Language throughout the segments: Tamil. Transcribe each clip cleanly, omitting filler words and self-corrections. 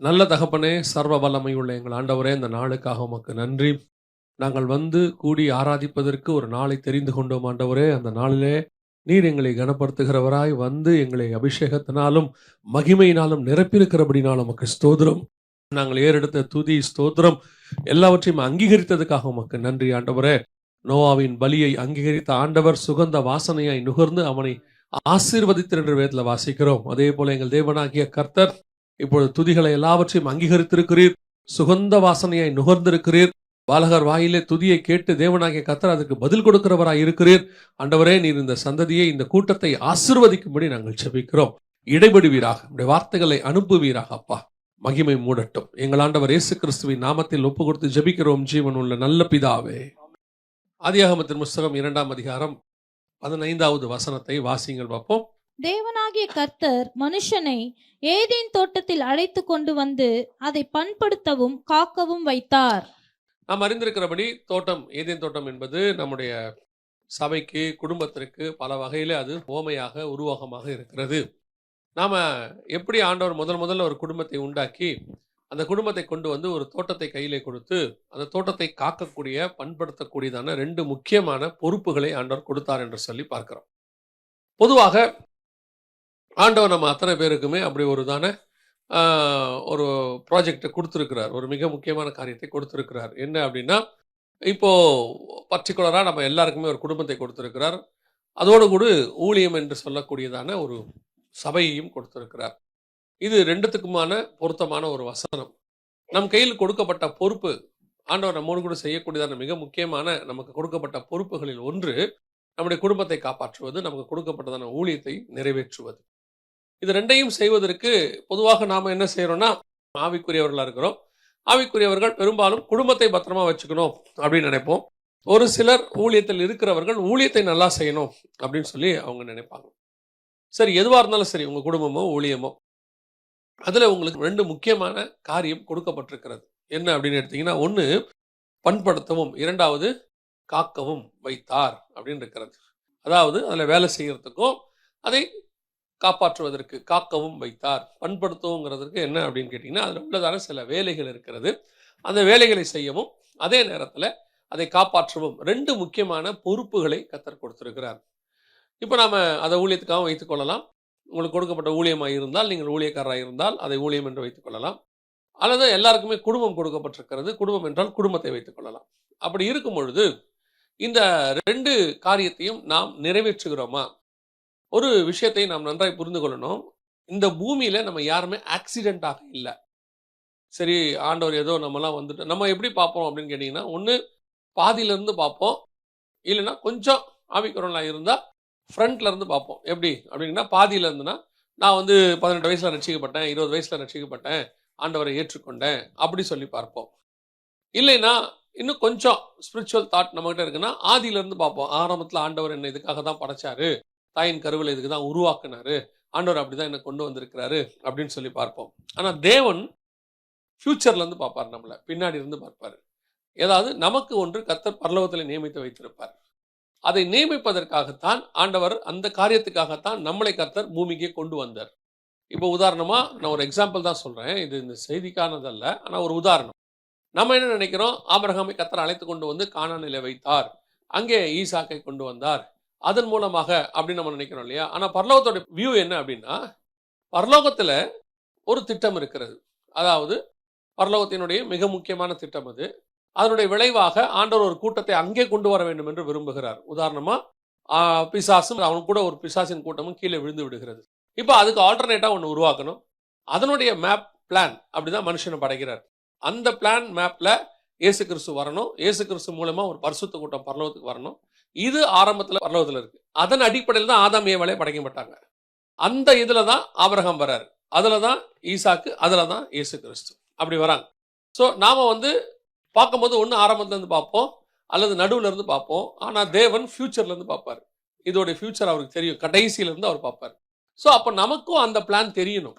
நல்ல தகப்பனே, சர்வ வல்லமை உள்ள எங்கள் ஆண்டவரே, இந்த நாளுக்காக உமக்கு நன்றி. நாங்கள் வந்து கூடி ஆராதிப்பதற்கு ஒரு நாளை தெரிந்து கொண்டோம் ஆண்டவரே. அந்த நாளிலே நீர் எங்களை கனப்படுத்துகிறவராய் வந்து எங்களை அபிஷேகத்தினாலும் மகிமையினாலும் நிரப்பியிருக்கிறபடினால் உமக்கு ஸ்தோத்திரம். நாங்கள் ஏறெடுத்த துதி ஸ்தோத்திரம் எல்லாவற்றையும் அங்கீகரித்ததுக்காக உமக்கு நன்றி ஆண்டவரே. நோவாவின் பலியை அங்கீகரித்த ஆண்டவர் சுகந்த வாசனையாய் நுகர்ந்து அவனை ஆசீர்வதித்தார் என்று வேதத்தில் வாசிக்கிறோம். அதே போல எங்கள் தேவனாகிய கர்த்தர் இப்பொழுது துதிகளை எல்லாவற்றையும் அங்கீகரித்திருக்கிறீர், சுகந்த வாசனையை நுகர்ந்திருக்கிறீர். பாலகர் வாயிலே துதியை கேட்டு தேவனாகிய கர்த்தர் அதற்கு பதில் கொடுக்கிறவராய் இருக்கிறீர். ஆண்டவரே, நீர் இந்த சந்ததியை, இந்த கூட்டத்தை ஆசீர்வதிக்கும்படி நாங்கள் ஜெபிக்கிறோம். இடைபடுவீராக, உடைய வார்த்தைகளை அனுப்புவீராக. அப்பா, மகிமை மூடட்டும். எங்கள் ஆண்டவர் இயேசு கிறிஸ்துவின் நாமத்தில் ஒப்பு கொடுத்து ஜெபிக்கிறோம் ஜீவன் உள்ள நல்ல பிதாவே. ஆதியாகமத்தின் புஸ்தகம் 2ஆம் அதிகாரம் 15வது வசனத்தை வாசிங்கள் பார்ப்போம். தேவனாகிய கர்த்தர் மனுஷனை ஏதேன் தோட்டத்தில் அழைத்து கொண்டு வந்து அதை பண்படுத்தவும் காக்கவும் வைத்தார். நாம் அறிந்திருக்கிறபடி தோட்டம், ஏதேன் தோட்டம் என்பது நம்முடைய சபைக்கு, குடும்பத்திற்கு பல வகையில அது ஓமையாக, உருவகமாக இருக்கிறது. நாம எப்படி ஆண்டவர் முதல்ல ஒரு குடும்பத்தை உண்டாக்கி அந்த குடும்பத்தை கொண்டு வந்து ஒரு தோட்டத்தை கையிலே கொடுத்து அந்த தோட்டத்தை காக்கக்கூடிய, பண்படுத்தக்கூடியதான 2 முக்கியமான பொறுப்புகளை ஆண்டவர் கொடுத்தார் என்று சொல்லி பார்க்கிறோம். பொதுவாக ஆண்டவர் நம்ம அத்தனை பேருக்குமே அப்படி ஒரு ப்ராஜெக்டை கொடுத்துருக்கிறார். ஒரு மிக முக்கியமான காரியத்தை கொடுத்துருக்கிறார். என்ன அப்படின்னா, இப்போ பர்டிகுலராக நம்ம எல்லாருக்குமே ஒரு குடும்பத்தை கொடுத்துருக்கிறார். அதோடு கூட ஊழியம் என்று சொல்லக்கூடியதான ஒரு சபையையும் கொடுத்துருக்கிறார். இது 2த்துக்குமான பொருத்தமான ஒரு வசனம். நம் கையில் கொடுக்கப்பட்ட பொறுப்பு, ஆண்டவர் நம்மோடு கூட செய்யக்கூடியதான மிக முக்கியமான நமக்கு கொடுக்கப்பட்ட பொறுப்புகளில் ஒன்று நம்முடைய குடும்பத்தை காப்பாற்றுவது, நமக்கு கொடுக்கப்பட்டதான ஊழியத்தை நிறைவேற்றுவது. இது 2ஐயும் செய்வதற்கு பொதுவாக நாம் என்ன செய்கிறோம்னா, ஆவிக்குரியவர்களாக இருக்கிறோம். ஆவிக்குரியவர்கள் பெரும்பாலும் குடும்பத்தை பத்திரமா வச்சுக்கணும் அப்படின்னு நினைப்போம். ஒரு சிலர் ஊழியத்தில் இருக்கிறவர்கள் ஊழியத்தை நல்லா செய்யணும் அப்படின்னு சொல்லி அவங்க நினைப்பாங்க. சரி, எதுவாக இருந்தாலும் சரி, உங்கள் குடும்பமோ ஊழியமோ, அதில் உங்களுக்கு 2 முக்கியமான காரியம் கொடுக்கப்பட்டிருக்கிறது. என்ன அப்படின்னு எடுத்தீங்கன்னா, 1 பண்படுத்தவும், 2வது காக்கவும் வைத்தார் அப்படின்னு இருக்கிறது. அதாவது அதில் வேலை செய்யறதுக்கும் அதை காப்பாற்றுவதற்கு காக்கவும் வைத்தார். பண்படுத்தவுங்கிறதுக்கு என்ன அப்படின்னு கேட்டிங்கன்னா, அதில் உள்ளதான சில வேலைகள் இருக்கிறது. அந்த வேலைகளை செய்யவும் அதே நேரத்தில் அதை காப்பாற்றவும் 2 முக்கியமான பொறுப்புகளை கர்த்தர் கொடுத்திருக்கிறார். இப்போ நாம் அதை ஊழியத்துக்காக வைத்துக்கொள்ளலாம். உங்களுக்கு கொடுக்கப்பட்ட ஊழியமாக இருந்தால், நீங்கள் ஊழியக்காரராக இருந்தால் அதை ஊழியம் என்று வைத்துக்கொள்ளலாம். அல்லது எல்லாருக்குமே குடும்பம் கொடுக்கப்பட்டிருக்கிறது, குடும்பம் என்றால் குடும்பத்தை வைத்துக்கொள்ளலாம். அப்படி இருக்கும் பொழுது இந்த 2 காரியத்தையும் நாம் நிறைவேற்றுகிறோமா? ஒரு விஷயத்தை நாம் நன்றாய் புரிந்து கொள்ளணும். இந்த பூமியில நம்ம யாருமே ஆக்சிடென்டாக இல்லை. சரி, ஆண்டவர் ஏதோ நம்மலாம் வந்துட்டு நம்ம எப்படி பார்ப்போம் அப்படின்னு கேட்டிங்கன்னா, ஒன்று பாதியிலேருந்து பார்ப்போம், இல்லைன்னா கொஞ்சம் ஆவிக்குறவங்களா இருந்தால் ஃப்ரண்ட்ல இருந்து பார்ப்போம். எப்படி அப்படின்னா, பாதியில இருந்துன்னா, நான் 18 வயசுல ரட்சிக்கப்பட்டேன், 20 வயசுல ரட்சிக்கப்பட்டேன், ஆண்டவரை ஏற்றுக்கொண்டேன் அப்படி சொல்லி பார்ப்போம். இல்லைன்னா இன்னும் கொஞ்சம் ஸ்பிரிச்சுவல் தாட் நம்மகிட்ட இருக்குன்னா, ஆதியிலேருந்து பார்ப்போம். ஆரம்பத்தில் ஆண்டவர் என்னை இதுக்காக தான் படைச்சாரு, தாயின் கருவில் இதுக்கு தான் உருவாக்குனாரு, ஆண்டவர் அப்படிதான் என்னை கொண்டு வந்திருக்கிறாரு அப்படின்னு சொல்லி பார்ப்போம். ஆனால் தேவன் ஃபியூச்சர்ல இருந்து பார்ப்பார், நம்மளை பின்னாடி இருந்து பார்ப்பார். ஏதாவது நமக்கு ஒன்று கர்த்தர் பரலோகத்தில் நியமித்து வைத்திருப்பார். அதை நியமிப்பதற்காகத்தான் ஆண்டவர், அந்த காரியத்துக்காகத்தான் நம்மளை கர்த்தர் பூமிக்கே கொண்டு வந்தார். இப்போ உதாரணமா நான் ஒரு எக்ஸாம்பிள் தான் சொல்றேன், இது இந்த செய்திக்கானதல்ல, ஆனால் ஒரு உதாரணம். நம்ம என்ன நினைக்கிறோம், ஆபிரகாமை கர்த்தர் அழைத்து கொண்டு வந்து கானானிலே வைத்தார், அங்கே ஈசாக்கை கொண்டு வந்தார், அதன் மூலமாக அப்படின்னு நம்ம நினைக்கிறோம் இல்லையா? ஆனால் பரலோகத்தோட வியூ என்ன அப்படின்னா, பரலோகத்தில் ஒரு திட்டம் இருக்கிறது. அதாவது பரலோகத்தினுடைய மிக முக்கியமான திட்டம் அது. அதனுடைய விளைவாக ஆண்டவர் ஒரு கூட்டத்தை அங்கே கொண்டு வர வேண்டும் என்று விரும்புகிறார். உதாரணமா பிசாசும் அவன் கூட ஒரு பிசாசின் கூட்டமும் கீழே விழுந்து விடுகிறது. இப்போ அதுக்கு ஆல்டர்னேட்டா ஒன்று உருவாக்கணும். அதனுடைய மேப், பிளான் அப்படிதான் மனுஷனை படைக்கிறார். அந்த பிளான் மேப்ல இயேசு கிறிஸ்து வரணும். இயேசு கிறிஸ்து மூலமா ஒரு பரிசுத்த கூட்டம் பரலோகத்துக்கு வரணும். இது ஆரம்பத்தில் பரலோகத்தில் இருக்கு. அதன் அடிப்படையில் தான் ஆதாம் ஏவாளே படைக்கப்பட்டாங்க. அந்த இதுல தான் ஆபிரகாம் வர்றாரு, அதுல தான் ஈசாக்கு, அதுல தான் இயேசு கிறிஸ்து அப்படி வராங்க. ஸோ நாம பார்க்கும்போது ஒன்று ஆரம்பத்துல இருந்து பார்ப்போம், அல்லது நடுவுல இருந்து பார்ப்போம். ஆனா தேவன் ஃபியூச்சர்ல இருந்து பார்ப்பார். இதோட ஃபியூச்சர் அவருக்கு தெரியும், கடைசியில இருந்து அவர் பார்ப்பார். ஸோ அப்போ நமக்கும் அந்த பிளான் தெரியணும்.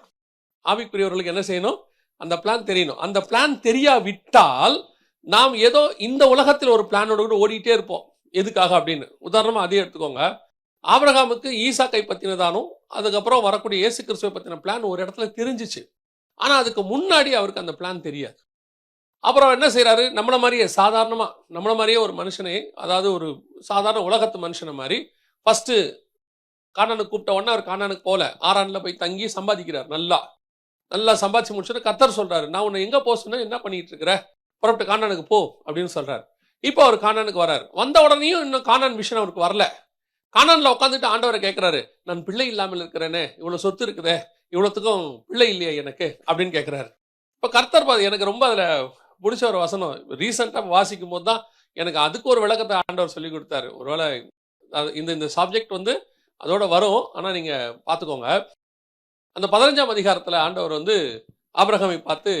ஆவிக்குரியவர்களுக்கு என்ன செய்யணும்? அந்த பிளான் தெரியணும். அந்த பிளான் தெரியாவிட்டால் நாம் ஏதோ இந்த உலகத்தில் ஒரு பிளானோட கூட ஓடிட்டே இருப்போம். எதுக்காக அப்படின்னு உதாரணமா அதே எடுத்துக்கோங்க. ஆபிரகாமுக்கு ஈசாக்கை பத்தினதானும் அதுக்கப்புறம் வரக்கூடிய இயேசு கிறிஸ்துவை பத்தின பிளான் ஒரு இடத்துல தெரிஞ்சிச்சு. ஆனா அதுக்கு முன்னாடி அவருக்கு அந்த பிளான் தெரியாது. அப்புறம் என்ன செய்றாரு, நம்மள மாதிரியே ஒரு மனுஷனை, அதாவது ஒரு சாதாரண உலகத்து மனுஷனை மாதிரி ஃபர்ஸ்ட் கானானுக்கு கூப்பிட்ட உடனே அவர் கானானுக்கு போல, ஆரான்ல போய் தங்கி சம்பாதிக்கிறார். நல்லா சம்பாதிச்சு முடிச்சுட்டு கர்த்தர் சொல்றாரு, நான் உன்னை எங்க போக சொன்னேன், என்ன பண்ணிட்டு இருக்கிற, புறப்பட்டு கானானுக்கு போ அப்படின்னு சொல்றாரு. இப்போ அவர் கானானுக்கு வராரு. வந்த உடனேயும் இன்னும் கானான் விஷன் அவருக்கு வரல. கானான்ல உட்காந்துட்டு ஆண்டவரை கேட்கிறாரு, நான் பிள்ளை இல்லாமல் இருக்கிறேனே, இவ்வளவு சொத்து இருக்குதே, இவ்வளவுத்துக்கும் பிள்ளை இல்லையா எனக்கு அப்படின்னு கேட்கிறாரு. இப்ப கர்த்தர் எனக்கு ரொம்ப அதுல பிடிச்ச ஒரு வசனம், ரீசெண்டா வாசிக்கும் போது தான் எனக்கு அதுக்கு ஒரு விளக்கத்தை ஆண்டவர் சொல்லி கொடுத்தாரு. ஒருவேளை இந்த சப்ஜெக்ட் அதோட வரும், ஆனா நீங்க பாத்துக்கோங்க. அந்த 15ஆம் அதிகாரத்துல ஆண்டவர் ஆபிரகாமை பார்த்து,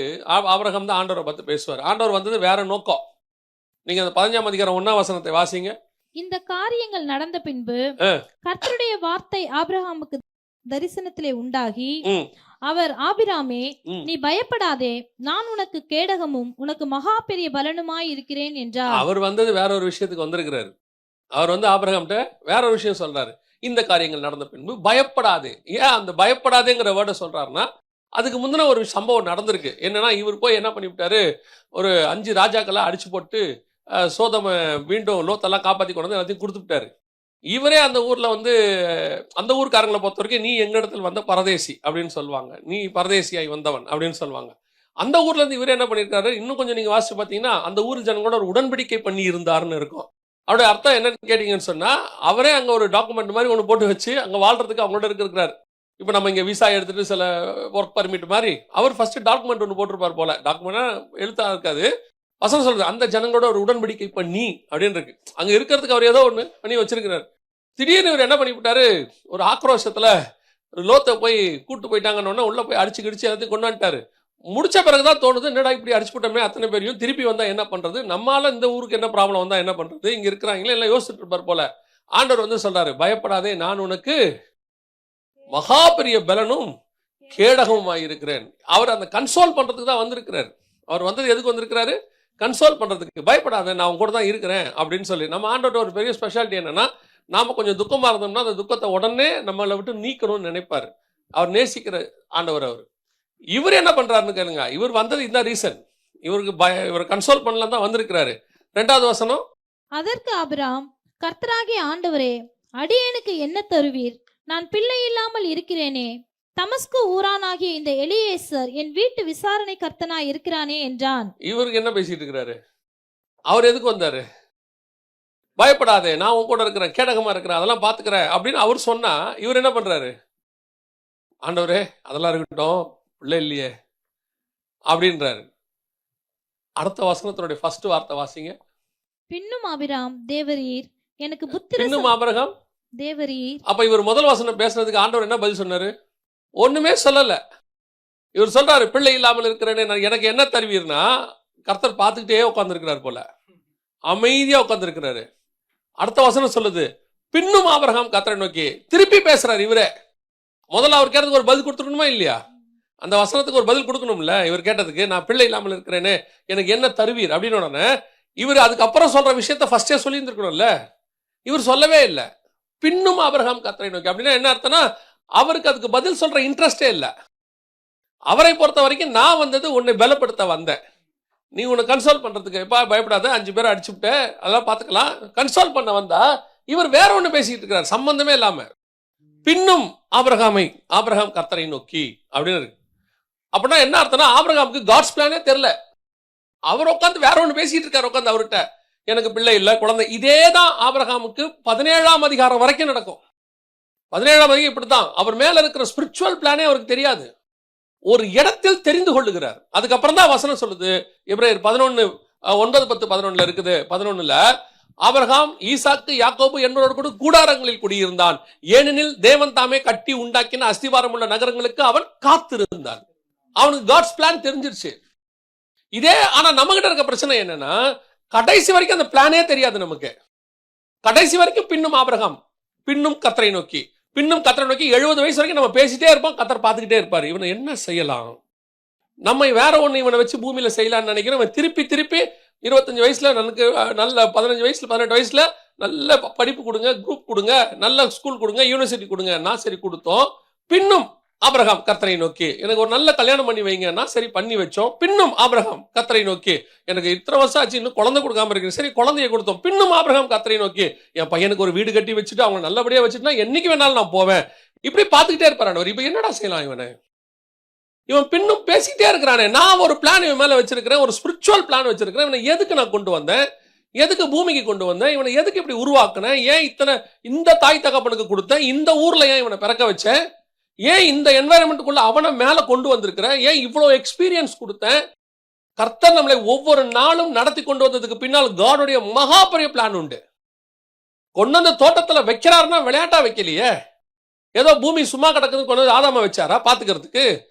ஆபிரகாம் தான் ஆண்டவரை பார்த்து பேசுவார். ஆண்டவர் வந்தது வேற நோக்கம். நீங்க அந்த 15ஆம் அதிகாரம் 1ஆம் வசனத்தை வாசிங்க. இந்த காரியங்கள் நடந்த பின்பு கர்த்தருடைய வார்த்தை ஆபிரகாமுக்கு தரிசனத்திலே உண்டாகி, அவர், ஆபிராமே, நீ பயப்படாதே, நான் உனக்கு கேடகமும் உனக்கு மகா பெரிய பலனுமாய் இருக்கிறேன் என்றார். அவர் வந்தது வேற ஒரு விஷயத்துக்கு வந்திருக்கிறாரு. அவர் ஆபிரகாம்கிட்ட வேற ஒரு விஷயம் சொல்றாரு. இந்த காரியங்கள் நடந்த பின்பு பயப்படாதே. ஏன் அந்த பயப்படாதேங்கிற வேர்டை சொல்றாருன்னா, அதுக்கு முந்தின ஒரு சம்பவம் நடந்திருக்கு. என்னன்னா, இவர் போய் என்ன பண்ணிவிட்டாரு, ஒரு 5 ராஜாக்களை அடிச்சு போட்டு சோதம மீண்டும் லோத்தெல்லாம் காப்பாத்தி கொண்டு எல்லாத்தையும் கொடுத்துட்டாரு. இவரே அந்த ஊர்ல அந்த ஊர்க்காரங்களை பொறுத்த வரைக்கும், நீ எங்க இடத்துல வந்த பரதேசி அப்படின்னு சொல்லுவாங்க, நீ பரதேசியாய் வந்தவன் அப்படின்னு சொல்லுவாங்க. அந்த ஊர்ல இருந்து இவரே என்ன பண்ணிருக்காரு, இன்னும் கொஞ்சம் நீங்க வாசிச்சு பாத்தீங்கன்னா, அந்த ஊர் ஜனங்களோட ஒரு உடன்படிக்கை பண்ணி இருந்தாருன்னு இருக்கும். அவருடைய அர்த்தம் என்னன்னு கேட்டீங்கன்னு சொன்னா, அவரே அங்க ஒரு டாக்குமெண்ட் மாதிரி ஒன்று போட்டு வச்சு அங்க வாழ்றதுக்கு அவங்களோட இருக்கிறாரு. இப்போ நம்ம இங்க விசா எடுத்துட்டு சில ஒர்க் பர்மிட் மாதிரி அவர் ஃபர்ஸ்ட் டாக்குமெண்ட் ஒன்று போட்டிருப்பார் போல. டாக்குமெண்டா எழுத்தா இருக்காது, வசனம் சொல்றது, அந்த ஜனங்களோட ஒரு உடன்படிக்கை பண்ணி அப்படின்னு இருக்கு. அங்க இருக்கிறதுக்கு அவர் ஏதோ ஒண்ணு பண்ணி வச்சிருக்கிறார். திடீர்னு இவர் என்ன பண்ணிவிட்டாரு, ஒரு ஆக்ரோஷத்துல லோத்தை போய் கூட்டு போயிட்டாங்கன்னு உள்ள போய் அடிச்சு கிடிச்சு எல்லாத்தையும் கொண்டாண்டாரு. முடிச்ச பிறகுதான் தோணுது, என்னடா இப்படி அடிச்சு போட்டோமே அத்தனை பேரையும், திருப்பி வந்தா என்ன பண்றது, நம்மால இந்த ஊருக்கு என்ன ப்ராப்ளம் வந்தா என்ன பண்றது, இங்க இருக்கிறாங்களே எல்லாம் யோசிச்சுட்டு இருப்பார் போல. ஆண்டவர் சொல்றாரு, பயப்படாதே, நான் உனக்கு மகா பெரிய பலனும் கேடகமுமாய் இருக்கிறேன். அவர் அந்த கன்சோல் பண்றதுக்கு தான் வந்திருக்கிறார். அவர் வந்தது எதுக்கு வந்திருக்கிறாரு, கன்சோல் பண்றதுக்கு. பயப்படாத, நான் உங்க கூட தான் இருக்கிறேன் அப்படின்னு சொல்லி. நம்ம ஆண்டவர் ஒரு பெரிய ஸ்பெஷாலிட்டி என்னன்னா, நாம கொஞ்சம் துக்கமா இருந்தோம்னா அந்த துக்கத்தை உடனே நம்மளை விட்டு நீக்கணும்னு நினைப்பாரு. அவர் நேசிக்கிற ஆண்டவர். அவர் இவர் என்ன பண்றாருன்னு கேளுங்க. இவர் வந்தது இந்த ரீசன், இவர் கன்சோல் பண்ணலாம் தான் வந்திருக்கிறாரு. 2வது வசனம், அதற்கு ஆபிராம், கர்த்தராகிய ஆண்டவரே, அடியேனுக்கு என்ன தருவீர், நான் பிள்ளை இல்லாமல் இருக்கிறேனே, தமஸ்கு ஊரானாகிய இந்த எலியேசர் என் வீட்டு விசாரணை கர்த்தனாய் இருக்கிறானே என்றான். இவருக்கு என்ன பேசிட்டு இருக்கிறாரு, அவர் எதுக்கு வந்தாரு, பயப்படாதே, நான் உன் கூட இருக்கிறேன், கேடகமா இருக்கிறேன், அதெல்லாம் பாத்துக்கிறேன் அப்படின்னு அவர் சொன்னா, இவர் என்ன பண்றாரு, ஆண்டவரே அதெல்லாம் இருக்கட்டும், பிள்ளை இல்லையே அப்படின்றாரு. அடுத்த வசனத்தினுடைய ஃபர்ஸ்ட் வார்த்தை வாசிங்க. பின்னும் ஆபிராம், தேவரீர் எனக்கு புத்திர பின்னும் ஆபிரகாம் தேவரீர். அப்ப இவர் முதல் வசனம் பேசுறதுக்கு ஆண்டவர் என்ன பதில் சொன்னாரு, ஒண்ணுமே சொல்லல. இவர் சொல்றாரு, பிள்ளை இல்லாமல் இருக்கிறேன்னு, எனக்கு என்ன தருவீர்னா, கர்த்தர் பார்த்துக்கிட்டே உட்கார்ந்துருக்கிறார் போல, அமைதியா உட்கார்ந்துருக்கிறாரு. அடுத்த வசனம் சொல்லுது, பின்னும் ஆபிரகாம் கர்த்தரை நோக்கி. திருப்பி பேசுறாரு இவரே. முதல்ல அவர் கேட்டதுக்கு ஒரு பதில் கொடுத்துருக்கணுமா இல்லையா, அந்த வசனத்துக்கு ஒரு பதில் கொடுக்கணும்ல. இவர் கேட்டதுக்கு, நான் பிள்ளை இல்லாமல் இருக்கிறேன்னு, எனக்கு என்ன தருவீர் அப்படின்னு உடனே இவர் அதுக்கப்புறம் சொல்ற விஷயத்த ஃபர்ஸ்டே சொல்லி இருந்திருக்கணும்ல. இவர் சொல்லவே இல்லை. பின்னும் ஆபிரகாம் கர்த்தரை நோக்கி அப்படின்னா என்ன அர்த்தம்னா, அவருக்கு அதுக்கு பதில் சொல்ற இன்ட்ரெஸ்டே இல்லை. அவரை பொறுத்த வரைக்கும், நான் வந்தது உன்னை பலப்படுத்த வந்தேன், நீ உன்னை கன்சோல் பண்றதுக்கு, எப்பா பயப்படாத, 5 பேரை அடிச்சு விட்ட, அதெல்லாம் பார்த்துக்கலாம், கன்சோல் பண்ண வந்தா. இவர் வேற ஒண்ணு பேசிட்டு இருக்கிறார் சம்பந்தமே இல்லாம. பின்னும் ஆபிரகாம் கர்த்தரை நோக்கி அப்படின்னு இருக்கு. அப்படின்னா என்ன அர்த்தம்னா, ஆபிரகாமுக்கு காட்ஸ் பிளானே தெரியல. அவர் உட்காந்து வேற ஒண்ணு பேசிட்டு இருக்காரு, உட்காந்து அவர்கிட்ட எனக்கு பிள்ளை இல்லை, குழந்தை. இதே தான் ஆபிரகாமுக்கு 17ஆம் அதிகாரம் வரைக்கும் நடக்கும். 17ஆம் அதிகாரம் இப்படித்தான். அவர் மேல இருக்கிற ஸ்பிரிச்சுவல் பிளானே அவருக்கு தெரியாது, ஒரு இடத்தில் தெரிந்து கொள்ளுகிறார். அதுக்கப்புறம் தான் வசனம் சொல்லுது, எபிரேயர் 11 9 10 11 இருக்குது. 11ல ஆபிரகாம் ஈசாக்கு யாக்கோபு என்பவரோடு கூட கூடாரங்களில் குடியிருந்தான், ஏனெனில் தேவன் தாமே கட்டி உண்டாக்கின அஸ்திவாரம் உள்ள நகரங்களுக்கு அவன் காத்திருந்தான். அவனுக்கு காட்ஸ் பிளான் தெரிஞ்சிருச்சு. இதே ஆனா நம்ம கிட்ட இருக்க பிரச்சனை என்னன்னா, கடைசி வரைக்கும் அந்த பிளானே தெரியாது நமக்கு. கடைசி வரைக்கும் பின்னும் ஆபிரகாம், பின்னும் கர்த்தரை நோக்கி, 70 வயசு வரைக்கும் நம்ம பேசிட்டே இருப்போம், கர்த்தர் பார்த்துக்கிட்டே இருப்பாரு. இவனை என்ன செய்யலாம், நம்ம வேற ஒண்ணு இவனை வச்சு பூமியில செய்யலாம்னு நினைக்கிறோம். திருப்பி 25 வயசுல எனக்கு நல்ல 15 வயசுல 18 வயசுல நல்ல படிப்பு கொடுங்க, குரூப் கொடுங்க, நல்ல ஸ்கூல் கொடுங்க, யூனிவர்சிட்டி கொடுங்க. நான் சரி கொடுத்தோம். பின்னும் ஆபிரகாம் கர்த்தரை நோக்கி எனக்கு ஒரு நல்ல கல்யாணம் பண்ணி வைங்கன்னா சரி பண்ணி வச்சோம். பின்னும் ஆபிரகாம் கர்த்தரை நோக்கி எனக்கு இத்தனை வருஷம் ஆச்சு இன்னும் குழந்தை கொடுக்காம இருக்கு, சரி குழந்தைய கொடுத்தோம். பின்னும் ஆபிரகாம் கர்த்தரை நோக்கி என் பையனுக்கு ஒரு வீடு கட்டி வச்சுட்டு அவங்க நல்லபடியா வச்சுட்டுனா என்னைக்கு வேணாலும் நான் போவேன். இப்படி பார்த்துக்கிட்டே இருப்பாரு. இப்ப என்னடா செய்யலாம் இவன் பின்னும் பேசிக்கிட்டே இருக்கிறானே. நான் ஒரு பிளான் இவன் மேல வச்சிருக்கிறேன், ஒரு ஸ்பிரிச்சுவல் பிளான் வச்சிருக்கிறேன். இவனை எதுக்கு நான் கொண்டு வந்தேன், எதுக்கு பூமிக்கு கொண்டு வந்தேன், இவனை எதுக்கு இப்படி உருவாக்குனேன், ஏன் இந்த தாய் தகப்பனுக்கு கொடுத்தேன், இந்த ஊர்ல ஏன் இவனை பிறக்க வச்சேன், ஏன் இந்த என்வாயன்மெண்ட்டுக்குள்ள அவனை மேல கொண்டு வந்திருக்கிறேன், ஏன் இவ்வளவு எக்ஸ்பீரியன்ஸ் கொடுத்தேன். கர்த்தர் நம்மளை ஒவ்வொரு நாளும் நடத்தி கொண்டு வந்ததுக்கு பின்னால் காடுடைய மகா பெரிய பிளான் உண்டு. கொண்டு வந்த தோட்டத்துல வைக்கிறாருன்னா விளையாட்டா வைக்கலையே. ஏதோ பூமி சும்மா கிடக்குது கொண்டு வந்து ஆதாம வச்சாரா பாத்துக்கிறதுக்கு?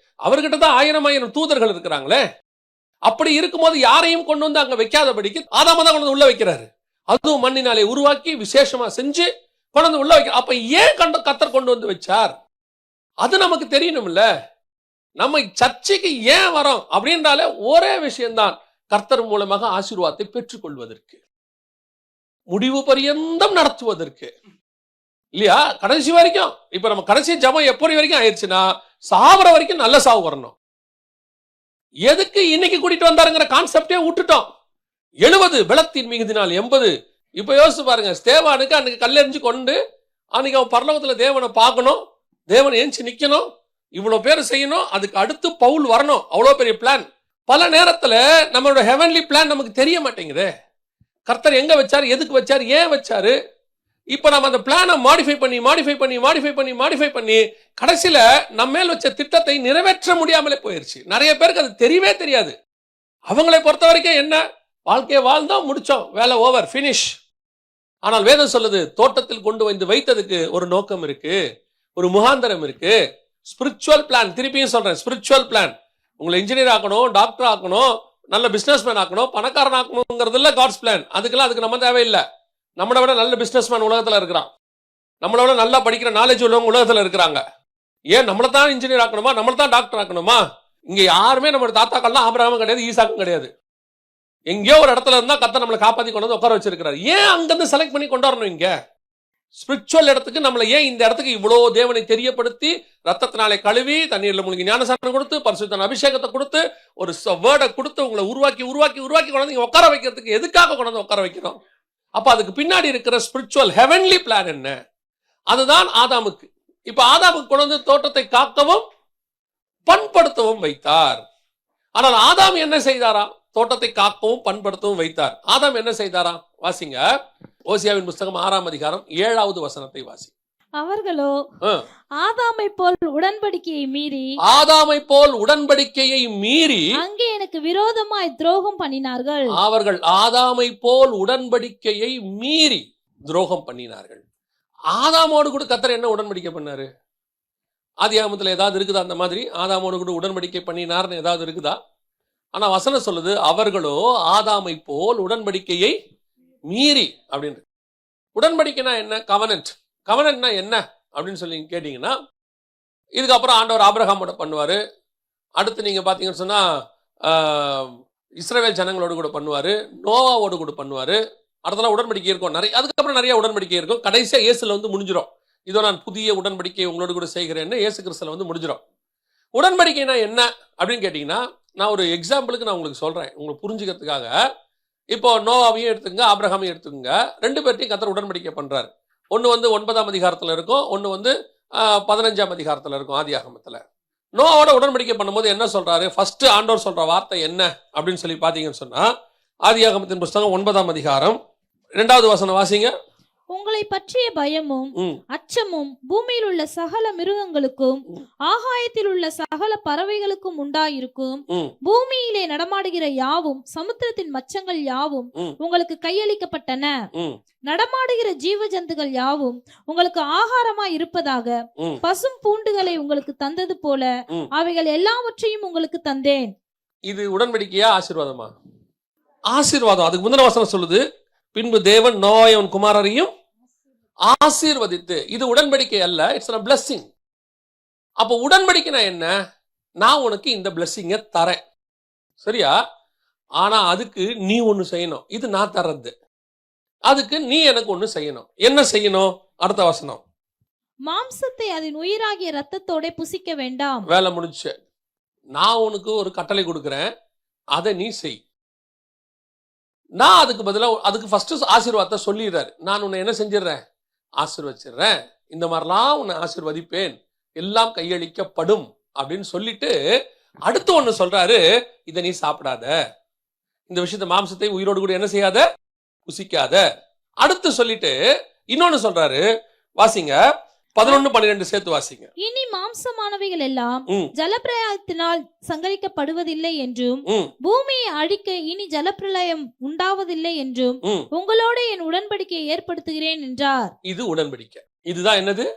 அவர்கிட்ட தான் 1000 தூதர்கள் இருக்கிறாங்களே. அப்படி இருக்கும்போது யாரையும் கொண்டு வந்து அங்க வைக்காதபடிக்கு ஆதாம தான் கொண்டு வந்து உள்ள வைக்கிறாரு. அதுவும் மண்ணினாலே உருவாக்கி விசேஷமா செஞ்சு கொண்டு வந்து உள்ள வைக்க. அப்ப ஏன் கர்த்தர் கொண்டு வந்து வச்சார் அது நமக்கு தெரியணும்ல. நம்ம சர்ச்சைக்கு ஏன் வரோம் அப்படின்றாலே ஒரே விஷயம்தான், கர்த்தர் மூலமாக ஆசீர்வாதத்தை பெற்றுக்கொள்வதற்கு, முடிவு பரியந்தம் நடத்துவதற்கு இல்லையா, கடைசி வரைக்கும். இப்ப நம்ம கடைசி ஜபம் எப்படி வரைக்கும் ஆயிடுச்சுன்னா சாவர வரைக்கும் நல்ல சாவு வரணும். எதுக்கு இன்னைக்கு கூட்டிட்டு வந்தாருங்கிற கான்செப்டே விட்டுட்டோம். 70 பலத்தின் மிகுதினால் 80. இப்ப யோசிச்சு பாருங்க, ஸ்தேவானுக்கு அன்னைக்கு கல்லெறிஞ்சு கொண்டு அன்னைக்கு அவன் பரலோகத்துல தேவனை பார்க்கணும், தேவனை ஏஞ்சி நிக்கணும், இவ்வளவு பேர் செய்யணும், அதுக்கு அடுத்து பவுல் வரணும். அவ்வளவு பெரிய பிளான். பல நேரத்துல நம்மளோட ஹெவன்லி பிளான் நமக்கு தெரிய மாட்டேங்குது. கர்த்தர் எங்க வச்சாரு, எதுக்கு வச்சாரு, ஏன் வச்சாரு. இப்ப நம்ம அந்த பிளானை மாடிஃபை பண்ணி கடைசியில நம்ம மேல் வச்ச திட்டத்தை நிறைவேற்ற முடியாமலே போயிருச்சு. நிறைய பேருக்கு அது தெரியவே தெரியாது. அவங்களை பொறுத்த வரைக்கும் என்ன, வாழ்க்கையை வாழ்ந்தோம், முடிச்சோம், வேலை ஓவர், பினிஷ். ஆனால் வேதம் சொல்லுது, தோட்டத்தில் கொண்டு வந்து வைத்ததுக்கு ஒரு நோக்கம் இருக்கு, ஒரு முகாந்தரம் இருக்கு. ஸ்பிரிச்சுவல் பிளான், திருப்பியும் சொல்றேன், ஸ்பிரிச்சுவல் பிளான். உங்களை இன்ஜினியர் ஆக்கணும், டாக்டர் ஆக்கணும், நல்ல பிசினஸ் மேன் ஆக்கணும், பணக்காரன் ஆக்கணுங்கிறது இல்ல காட்ஸ் பிளான். அதுக்கு நம்ம தேவையில்லை. நம்மளை விட நல்ல பிசினஸ் மேன் உலகத்துல இருக்கிறான், நம்மளை விட நல்லா படிக்கிற நாலேஜ் உள்ளவங்க உலகத்துல இருக்கிறாங்க. ஏன் நம்மளை தான் இன்ஜினியர் ஆக்கணுமா, நம்மளை தான் டாக்டர் ஆக்கணுமா? இங்க யாருமே நம்ம தாத்தாக்கள்லாம் ஆபிரகாமும் கிடையாது, ஈசாக்கும் கிடையாது. எங்கேயோ ஒரு இடத்துல இருந்தா கர்த்தர் நம்மளை காப்பாத்தி கொண்டு வந்து உட்கார வச்சிருக்கிறாரு. ஏன் அங்கிருந்து செலக்ட் பண்ணி கொண்டு வரணும் இங்க ஸ்பிரிச்சுவல் இடத்துக்கு? நம்மளை ஏன் இந்த இடத்துக்கு இவ்வளவு தேவனை தெரியப்படுத்தி ரத்தத்தினாலே கழுவி தண்ணீர்ல மூழ்கி ஞானசானம் கொடுத்து பரிசுத்தன அபிஷேகத்தை கொடுத்து ஒரு வேர்டை கொடுத்து உங்களை உருவாக்கி கொண்டு வந்து உட்கார வைக்கிறதுக்கு எதுக்காக கொண்டு வந்து உட்கார வைக்கிறோம்? அப்ப அதுக்கு பின்னாடி இருக்கிற ஸ்பிரிச்சுவல் ஹெவன்லி பிளான் என்ன? அதுதான் ஆதாமுக்கு. இப்ப ஆதாமுக்கு கொண்டு வந்து தோட்டத்தை காக்கவும் பண்படுத்தவும் வைத்தார். ஆனால் ஆதாம் என்ன செய்தாராம்? தோட்டத்தை காக்கவும் பண்படுத்தவும் வைத்தார். ஆதாம் என்ன செய்தாராம்? வாசிங்க, ஓசியாவின் புஸ்தகம் 6ஆம் அதிகாரம் 7வது வசனத்தை வாசி. அவர்களோ ஆதாமை போல் உடன்படிக்கையை மீறி அங்கே எனக்கு விரோதமாய் துரோகம் பண்ணினார்கள். அவர்கள் ஆதாமை போல் உடன்படிக்கையை மீறி துரோகம் பண்ணினார்கள். ஆதாமோடு கூட கர்த்தர் என்ன உடன்படிக்கை பண்ணாரு? ஆதியாகமத்துல ஏதாவது இருக்குதா அந்த மாதிரி ஆதாமோடு கூட உடன்படிக்கை பண்ணினார்னு ஏதாவது இருக்குதா? ஆனா வசனம் சொல்லுது, அவர்களோ ஆதாமை போல் உடன்படிக்கையை மீறி அப்படின்னு. உடன்படிக்கைனா என்ன? கவனன்ட்னா என்ன அப்படின்னு சொல்லி கேட்டீங்கன்னா, இதுக்கப்புறம் ஆண்டவர் ஆபிரகாமோட பண்ணுவாரு. அடுத்து நீங்க பாத்தீங்கன்னு சொன்னா இஸ்ரவேல் ஜனங்களோடு கூட பண்ணுவாரு, நோவாவோடு கூட பண்ணுவாரு. அடுத்தலாம் உடன்படிக்கை இருக்கும் நிறைய, அதுக்கப்புறம் நிறைய உடன்படிக்கை இருக்கும். கடைசியா இயேசுல வந்து முடிஞ்சிடும். இதோ நான் புதிய உடன்படிக்கை உங்களோடு கூட செய்கிறேன்னு இயேசு கிறிஸ்துல வந்து முடிஞ்சிடும். உடன்படிக்கைனா என்ன அப்படின்னு கேட்டீங்கன்னா, நான் ஒரு எக்ஸாம்பிளுக்கு நான் உங்களுக்கு சொல்றேன், உங்களுக்கு புரிஞ்சுக்கிறதுக்காக. இப்போ நோவாவையும் எடுத்துக்கங்க, ஆபிரகாமையும் எடுத்துக்கங்க. 2 பேர்ட்டையும் கர்த்தர் உடன்படிக்கை பண்றாரு. ஒன்று வந்து 9ஆம் அதிகாரத்தில் இருக்கும், ஒன்று வந்து 15ஆம் அதிகாரத்தில் இருக்கும் ஆதியாகமத்தில். நோவோட உடன்படிக்கை பண்ணும்போது என்ன சொல்றாரு? ஃபர்ஸ்ட் ஆண்டவர் சொல்ற வார்த்தை என்ன அப்படின்னு சொல்லி பார்த்தீங்கன்னு சொன்னா, ஆதியாகமத்தின் புஸ்தகம் 9ஆம் அதிகாரம் 2வது வசனம் வாசிங்க. உங்களை பற்றிய பயமும் அச்சமும் பூமியில் உள்ள சகல மிருகங்களுக்கும் ஆகாயத்தில் உள்ள சகல பறவைகளுக்கும் உண்டாயிருக்கும். பூமியிலே நடமாடுகிற யாவும் சமுத்திரத்தின் மச்சங்கள் யாவும் உங்களுக்கு கையளிக்கப்பட்டன. நடமாடுகிற ஜீவ ஜந்துகள் யாவும் உங்களுக்கு ஆகாரமாய் இருப்பதாக பசும் பூண்டுகளை உங்களுக்கு தந்தது போல அவைகள் எல்லாவற்றையும் உங்களுக்கு தந்தேன். இது உடன்படிக்கையா ஆசீர்வாதமா? ஆசீர்வாதம். அதுக்கு முந்தின வசனம் சொல்லுது, பின்பு தேவன் நோவாவை அவன் குமாரரையும் ஆசீர்வதித்து. இது உடன்படிக்கை அல்ல, இட்ஸ் a blessing. அப்ப உடன்படிக்கைனா என்ன? நான் உனக்கு இந்த blessing தரேன், சரியா? ஆனா அதுக்கு நீ ஒண்ணு செய்யணும். இது நான் தர்றது, அதுக்கு நீ எனக்கு ஒண்ணு செய்யணும். என்ன செய்யணும்? அடுத்த வசனம். மாம்சத்தை அதன் உயிராகிய ரத்தத்தோட புசிக்க வேண்டாம். வேலை முடிச்சு. நான் உனக்கு ஒரு கட்டளை கொடுக்கிறேன், அதை நீ செய். நான் அதுக்கு பதிலாக அதுக்கு ஃபர்ஸ்ட் ஆசீர்வாதத்தை சொல்லிடுறாரு. நான் உன்னை என்ன செஞ்சிடறேன், ஆசீர்வச்சிடுறேன், இந்த மாதிரிலாம் உன்னை ஆசீர்வதிப்பேன், எல்லாம் கையளிக்கப்படும் அப்படின்னு சொல்லிட்டு அடுத்து ஒண்ணு சொல்றாரு, இதை நீ சாப்பிடாத, இந்த விஷயத்த மாம்சத்தை உயிரோடு கூட என்ன செய்யாத, புசிக்காத. அடுத்து சொல்லிட்டு இன்னொன்னு சொல்றாரு, வாசிங்க 11-12 சேர்த்து வாசிங்க. இனி மாம்சமானவைகள் எல்லாம் ஜலப்பிரளயத்தினால் சங்கரிக்கப்படுவதில்லை என்றும் பூமியை அழிக்க இனி ஜலப்பிரளயம் உண்டாவதில்லை என்றும் உங்களோட என் உடன்படிக்கையை ஏற்படுத்துகிறேன் என்றார். இது உடன்படிக்கை. இதுதான் என்னது,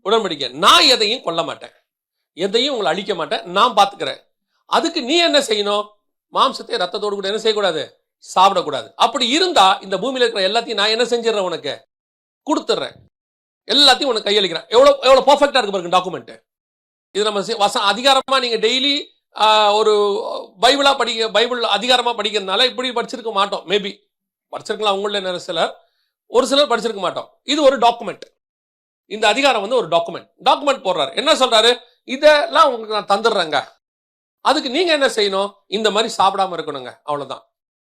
உடன்படிக்கை. நான் எதையும் கொல்ல மாட்டேன், எதையும் உங்களை அழிக்க மாட்டேன், நான் பாத்துக்கிறேன். அதுக்கு நீ என்ன செய்யணும், மாம்சத்தை ரத்தத்தோடு கூட என்ன செய்யக்கூடாது, சாப்பிடக்கூடாது. அப்படி இருந்தா இந்த பூமியில இருக்கிற எல்லாத்தையும் நான் என்ன செஞ்சிடறேன், உனக்கு கொடுத்துட்றேன், எல்லாத்தையும் உனக்கு கையளிக்கிறேன். எவ்வளவு எவ்வளவு பர்ஃபெக்டா இருக்கு பாருங்க டாக்குமெண்ட். இது நம்ம அதிகாரமா நீங்க டெய்லி ஒரு பைபிள் அதிகாரமா படிக்கிறதுனால இப்படி படிச்சிருக்க மாட்டோம். மேபி படிச்சிருக்கலாம் உங்கள சிலர், ஒரு சிலர் படிச்சிருக்க மாட்டோம். இது ஒரு டாக்குமெண்ட். இந்த அதிகாரம் வந்து ஒரு டாக்குமெண்ட் போடுறாரு. என்ன சொல்றாரு, இதெல்லாம் உங்களுக்கு நான் தந்துடுறேங்க, அதுக்கு நீங்க என்ன செய்யணும், இந்த மாதிரி சாப்பிடாம இருக்கணுங்க, அவ்வளவுதான்.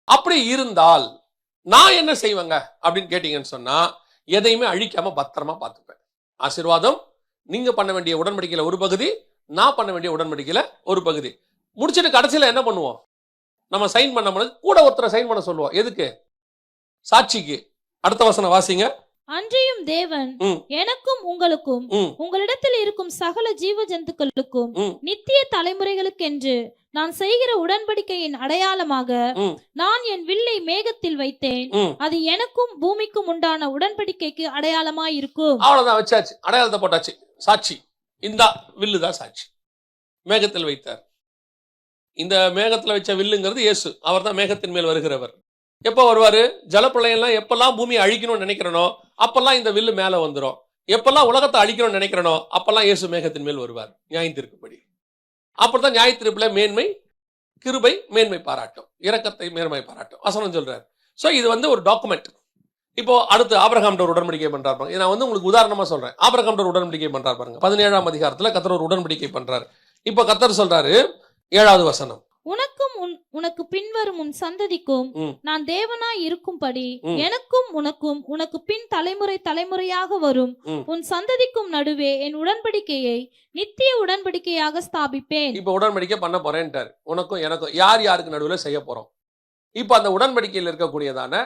அப்படி இருந்தால் நான் என்ன செய்வேங்க அப்படின்னு கேட்டீங்கன்னு சொன்னா, எதையுமே அழிக்காம பத்திரமா பார்த்துப்பேன். ஆசீர்வாதம் நீங்க பண்ண வேண்டிய உடன்படிக்கையில ஒரு பகுதி, நான் பண்ண வேண்டிய உடன்படிக்கையில ஒரு பகுதி. முடிச்சுட்டு கடைசியில என்ன பண்ணுவோம், நம்ம சைன் பண்ண முடியாது, கூட ஒருத்தரை சைன் பண்ண சொல்லுவோம். எதுக்கு, சாட்சிக்கு. அடுத்த வசனம் வாசிங்க. அன்றியும் தேவன் எனக்கும் உங்களுக்கும் உங்களிடத்தில் இருக்கும் சகல ஜீவ ஜந்துக்களுக்கும் நித்திய தலைமுறைகளுக்கென்று நான் செய்கிற உடன்படிக்கையின் அடையாளமாக நான் என் வில்லை மேகத்தில் வைத்தேன், அது எனக்கும் பூமிக்கும் உண்டான உடன்படிக்கைக்கு அடையாளமாய் இருக்கும். அவ்வளவுதான், வச்சாச்சு, அடையாளத்தை போட்டாச்சு, சாட்சி. இந்த வில்லுதான் சாட்சி. மேகத்தில் வைத்தார். இந்த மேகத்துல வச்ச வில்லுங்கிறது இயேசு. அவர் தான் மேகத்தின் மேல் வருகிறவர். எப்ப வருவாரு, ஜலப்பிரளயம்லாம் எப்பெல்லாம் பூமியை அழிக்கணும்னு நினைக்கிறனோ அப்பெல்லாம் இந்த வில்லு மேல வந்துடும். எப்பெல்லாம் உலகத்தை அழிக்கணும்னு நினைக்கிறனோ அப்பெல்லாம் இயேசு மேகத்தின் மேல் வருவார், நியாயத்திற்குப்படி. அப்படித்தான் நியாயத்திருப்புல மேன்மை கிருபை மேன்மை பாராட்டும், இரக்கத்தை மேன்மை பாராட்டும் வசனம் சொல்றாரு. சோ இது வந்து ஒரு டாக்குமெண்ட். இப்போ அடுத்து ஆபிரகாம் ஒரு உடன்படிக்கை பண்றாரு பாருங்க. நான் வந்து உங்களுக்கு உதாரணமா சொல்றேன். ஆபிரகாம் ஒரு உடன்படிக்கை பண்றாரு பாருங்க. 17ஆம் அதிகாரத்துல கர்த்தர் ஒரு உடன்படிக்கை பண்றாரு. இப்போ கர்த்தர் சொல்றாரு 7வது வசனம், உனக்கும் உனக்கு பின்வரும் உன் சந்ததிக்கும் நான் தேவனாய் இருக்கும்படி எனக்கும் உனக்கும் உனக்கு பின் தலைமுறை தலைமுறையாக வரும் உன் சந்ததிக்கும் நடுவே என் உடன்படிக்கையை நித்திய உடன்படிக்கையாக ஸ்தாபிப்பேன். இப்ப உடன்படிக்கை பண்ண போறேன்ட்டார். உனக்கும் எனக்கும் யார் யாருக்கு நடுவுல செய்ய போறோம். இப்ப அந்த உடன்படிக்கையில் இருக்கக்கூடியதான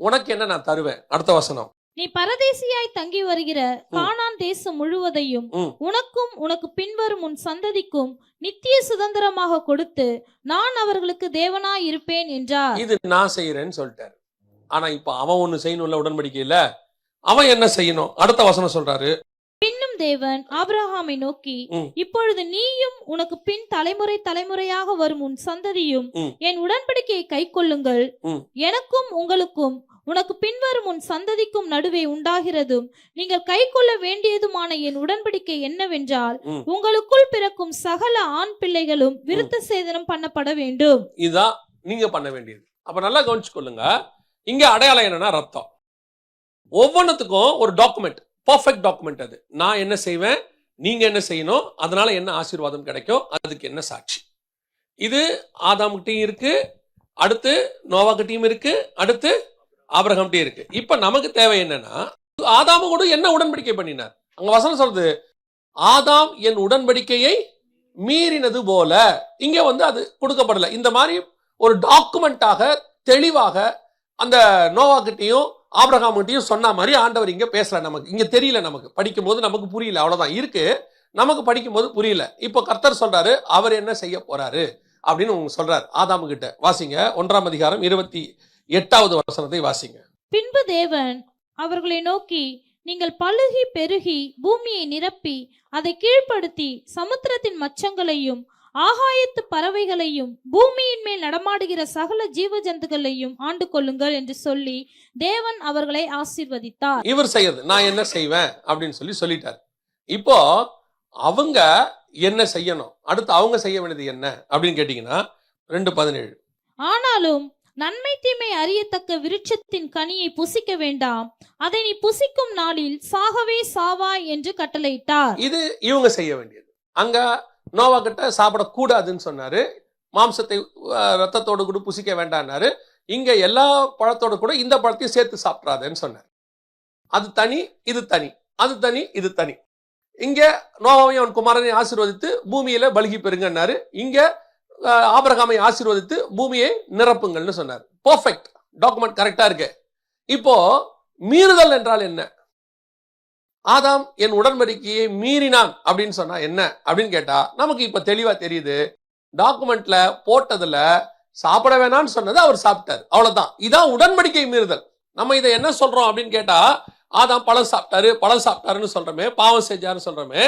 உனக்கு என்ன நான் தருவேன். அடுத்த வசனம், நீ பரதேசியாய் தங்கி வருகிற கானான் தேசம் முழுவதையும் உனக்கும் உனக்கு பின்வரும் உன் சந்ததிக்கும் நித்திய சுதந்திரமாக கொடுத்து நான் அவர்களுக்கு தேவனாய் இருப்பேன் என்றார். இது நான் செய்யறேன்னு சொல்லிட்டாரு. ஆனா இப்ப அவன் ஒண்ணு செய்யணும்ல உடன்படிக்கையில, அவன் என்ன செய்யணும். அடுத்த வசனம் சொல்றாரு, பின்னும் தேவன் ஆபிரகாமை நோக்கி, இப்பொழுது நீயும் உனக்கு பின் தலைமுறை தலைமுறையாக வரும் உன் சந்ததியும் என் உடன்படிக்கையை கை கொள்ளுங்கள். எனக்கும் உங்களுக்கும் உனக்கு பின்வரும் உன் சந்ததிக்கும் நடுவே உண்டாகிறதும் நீங்கள் கை கொள்ள வேண்டியதுமான என் உடன்படிக்கை என்னவென்றால், உங்களுக்குள் பிறக்கும் சகல ஆண் பிள்ளைகளும் விருத்த சேதனம் பண்ணப்பட வேண்டும். இதான் நீங்க பண்ண வேண்டியது. அப்ப நல்லா கவனிச்சு கொள்ளுங்க. இங்க அடையாளம் என்னன்னா ரத்தம். ஒவ்வொன்றுத்துக்கும் ஒரு டாக்குமெண்ட், பர்ஃபெக்ட் டாக்குமெண்ட். அது நான் என்ன செய்வேன், நீங்க என்ன செய்யணும், அதனால என்ன ஆசீர்வாதம் கிடைக்கும், அதுக்கு என்ன சாட்சி. இது ஆதாம்கிட்டையும் இருக்கு, அடுத்து நோவாகிட்டையும் இருக்கு, அடுத்து ஆபிரகாம்கிட்டையும் இருக்கு. இப்ப நமக்கு தேவை என்னன்னா, ஆதாமு கூட என்ன உடன்படிக்கை பண்ணினார். அங்க வசனம் சொல்றது, ஆதாம் என் உடன்படிக்கையை மீறினது போல. இங்க வந்து அது கொடுக்கப்படல. இந்த மாதிரி ஒரு டாக்குமெண்டாக தெளிவாக அந்த நோவாகிட்டையும் ஆபிரகாம்கிட்டையும் சொன்ன மாதிரி ஆண்டவர் இங்க பேசல. நமக்கு இங்க தெரியல, நமக்கு படிக்கும் போது நமக்கு புரியல, அவ்வளவுதான் இருக்கு. நமக்கு படிக்கும் போது புரியல. இப்போ கர்த்தர் சொல்றாரு அவர் என்ன செய்ய போறாரு அப்படின்னு சொல்றாரு ஆதாமு கிட்ட. வாசிங்க 1ஆம் அதிகாரம் 28வது வசனத்தை வாசிங்க. பின்பு தேவன் அவர்களை நோக்கி, நீங்கள் பலுகி பெருகி பூமியை நிரப்பி அதை கீழ்ப்படுத்தி சமுத்திரத்தின் மச்சங்களையும் ஆகாயத்து பறவைகளையும் பூமியின் மேல் நடமாடுகிற சகல ஜீவ ஜந்துக்களையும் ஆண்டு கொள்ளுங்கள் என்று சொல்லி தேவன் அவர்களை ஆசீர்வதித்தார். இவர் செய்யறது நான் என்ன செய்வேன் அப்படின்னு சொல்லிட்டார். இப்போ அவங்க என்ன செய்யணும், அடுத்து அவங்க செய்ய வேண்டியது என்ன அப்படின்னு கேட்டீங்கன்னா 2:17, ஆனாலும் நன்மை தீமை அறியத்தக்க விருட்சத்தின் கனியை புசிக்க வேண்டாம், அதை நீ புசிக்கும் நாளில் சாகவே சாவாய் என்று கட்டளையிட்டார். இது இவங்க செய்ய வேண்டியது. அங்க நோவா கிட்ட சாப்பிடக்கூடாதுன்னு சொன்னாரு, மாம்சத்தை ரத்தத்தோடு கூட புசிக்க வேண்டாம்னாரு. இங்க எல்லா பழத்தோடு கூட இந்த பழத்தையும் சேர்த்து சாப்பிட்றாதுன்னு சொன்னார். அது தனி, இது தனி, அது தனி, இது தனி. இங்க நோவாவையும் அவன் குமாரனை ஆசீர்வதித்து பூமியில பல்கி பெறுங்கன்னாரு. இங்க ஆபிரகாமை ஆசீர்வதித்து பூமியை நிரப்புங்கள்னு சொன்னார். பெர்ஃபெக்ட் டாக்குமெண்ட், கரெக்டா இருக்கு. இப்போ மீறுதல் என்றால் என்ன? ஆதாம் என் உடன்படிக்கையை மீறினான் அப்படின்னு சொன்னா என்ன அப்படின்னு கேட்டா நமக்கு இப்ப தெளிவா தெரியுது. டாக்குமெண்ட்ல போட்டதுல சாப்பிட வேணாம்னு சொன்னது அவர் சாப்பிட்டார், அவ்வளவுதான். இதான் உடன்படிக்கை மீறுதல். நம்ம இதை என்ன சொல்றோம் அப்படின்னு கேட்டா, ஆதாம் பழம் சாப்பிட்டாருன்னு சொல்றோமே, பாவம் செஞ்சாருன்னு சொல்றோமே.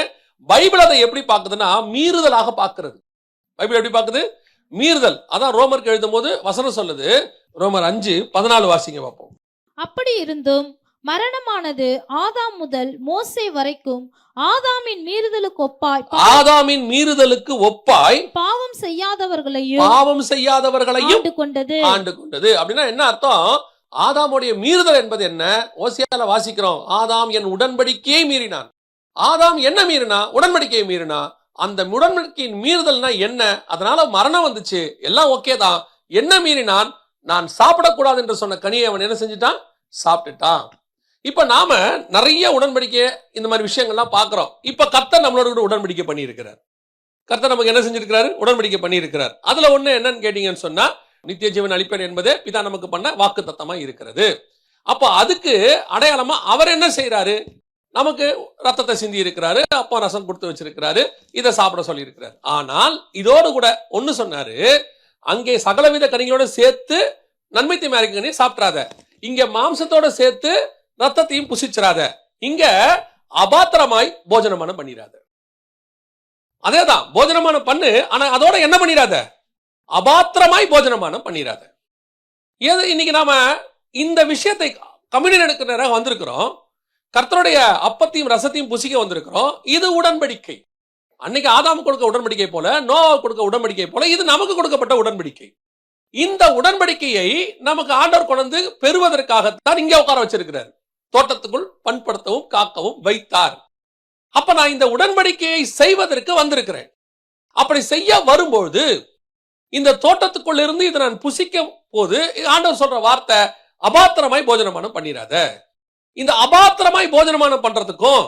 பைபிள் அதை எப்படி பாக்குதுன்னா மீறுதலாக பாக்குறது. பைபிள் எப்படி பாக்குது? மீறுதல். அதான் ரோமருக்கு எழுதும் போது வசனம் சொல்லுது, ரோமர் 5:14 வாசிங்க பார்ப்போம். அப்படி இருந்தும் மரணமானது ஆதாம் முதல் மோசே வரைக்கும் ஆதாமின் மீறுதலுக்கு ஒப்பாய் பாவம் செய்யாதவர்களையும் ஆண்டு கொண்டது. அப்படின்னா என்ன அர்த்தம்? ஆதாமுடைய மீறுதல் என்பது என்ன? ஓசியால வாசிக்கிறோம், ஆதாம் என் உடன்படிக்கையை மீறினான். ஆதாம் என்ன மீறினா? உடன்படிக்கையை மீறினா. அந்த உடன்படிக்கையின் மீறுதல்னா என்ன? அதனால மரணம் வந்துச்சு, எல்லாம் ஓகே தான். என்ன மீறினான்? நான் சாப்பிடக்கூடாது என்று சொன்ன கனியை அவன் என்ன செஞ்சுட்டான்? சாப்பிட்டுட்டான். இப்ப நாம நிறைய உடன்படிக்கை இந்த மாதிரி விஷயங்கள்லாம் பாக்குறோம். இப்ப கர்த்தர் நம்மளோட கூட உடன்படிக்கை பண்ணி இருக்கிறார். கர்த்தர் நமக்கு என்ன செஞ்சிருக்கிறாரு? உடன்படிக்கை பண்ணி இருக்கிறார். அதுல ஒண்ணு என்னன்னு கேட்டீங்கன்னு சொன்னா, நித்திய ஜீவன் அளிப்பேன் என்பதே பிதா நமக்கு பண்ண வாக்கு தத்தமா இருக்கிறது. அப்ப அதுக்கு அடையாளமா அவர் என்ன செய்யறாரு? நமக்கு ரத்தத்தை சிந்தி இருக்கிறாரு, அப்பா ரசம் கொடுத்து வச்சிருக்கிறாரு, இதை சாப்பிட சொல்லி இருக்கிறாரு. ஆனால் இதோடு கூட ஒண்ணு சொன்னாரு, அங்கே சகலவித கனிகளோட சேர்த்து நன்மை தீமை அறிக்கை கனியை சாப்பிடாத, இங்க மாம்சத்தோட சேர்த்து ரத்தத்தையும் புசிச்சிராத, இங்க அபாத்திரமாய் போஜனமானம் பண்ணிராத. அதேதான், போஜனமானம் பண்ணு, ஆனா அதோட என்ன பண்ணிராத? அபாத்திரமாய் போஜனமானம் பண்ணிராத. இன்னைக்கு நாம இந்த விஷயத்தை கம்யூனியன் எடுக்கிற நேரம் வந்திருக்கிறோம், கர்த்தருடைய அப்பத்தையும் ரசத்தையும் புசிக்க வந்திருக்கிறோம். இது உடன்படிக்கை. அன்னைக்கு ஆதாம் கொடுக்க உடன்படிக்கை போல, நோவா கொடுக்க உடன்படிக்கை போல, இது நமக்கு கொடுக்கப்பட்ட உடன்படிக்கை. இந்த உடன்படிக்கையை நமக்கு ஆண்டவர் கொண்டு பெறுவதற்காகத்தான் இங்கே உட்கார வச்சிருக்கிறார். தோட்டத்துக்குள் பண்படுத்தவும் காக்கவும் வைத்தார். அப்ப நான் இந்த உடன்படிக்கையை செய்வதற்கு வந்திருக்கிறேன். அப்படி செய்ய வரும்போது இந்த தோட்டத்துக்குள் இருந்து இதை நான் புசிக்கும் போது ஆண்டவர் சொல்ற வார்த்தை, அபாத்திரமாய் போஜனமானம் பண்ணிராத. இந்த அபாத்திரமாய் போஜனமானம் பண்றதுக்கும்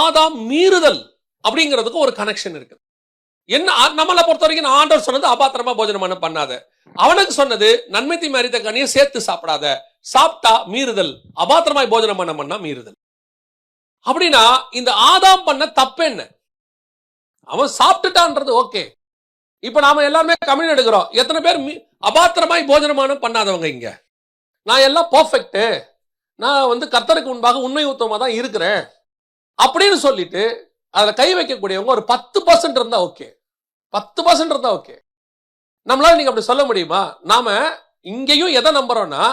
ஆதாம் மீறுதல் அப்படிங்கிறதுக்கும் ஒரு கனெக்ஷன் இருக்கு. என்ன நம்மளை பொறுத்த வரைக்கும் ஆண்டவர் சொன்னது அபாத்திரமா போஜனமானம் பண்ணாத, அவனுக்கு சொன்னது நன்மை தீமை அறிந்த கனியை சேர்த்து சாப்பிடாத, சாப்பிட்டா மீறுதல், அபாத்திரமாய் போஜனமானம் பண்ணா மீறுதல். அப்படின்னா இந்த ஆதாம் பண்ண தப்பு என்ன? அவன் சாப்பிட்டுட்டான்றது ஓகே. இப்ப நாம எல்லாருமே கம்யூனியன் எடுக்கிறோம். எத்தனை பேர் அபாத்திரமாய் போஜனமானம் பண்ணாதவங்க இங்க? நான் எல்லாம் பெர்ஃபெக்ட், நான் கர்த்தருக்கு முன்பாக உண்மை உத்தமமா தான் இருக்கிறேன் அப்படின்னு சொல்லிட்டு அதுல கை வைக்கக்கூடியவங்க ஒரு 10% இருந்தா ஓகே. 10% இருந்தா ஓகே. நம்மளால நீங்க அப்படி சொல்ல முடியுமா? நாம இங்கேயும் எதை நம்புறோம்னா,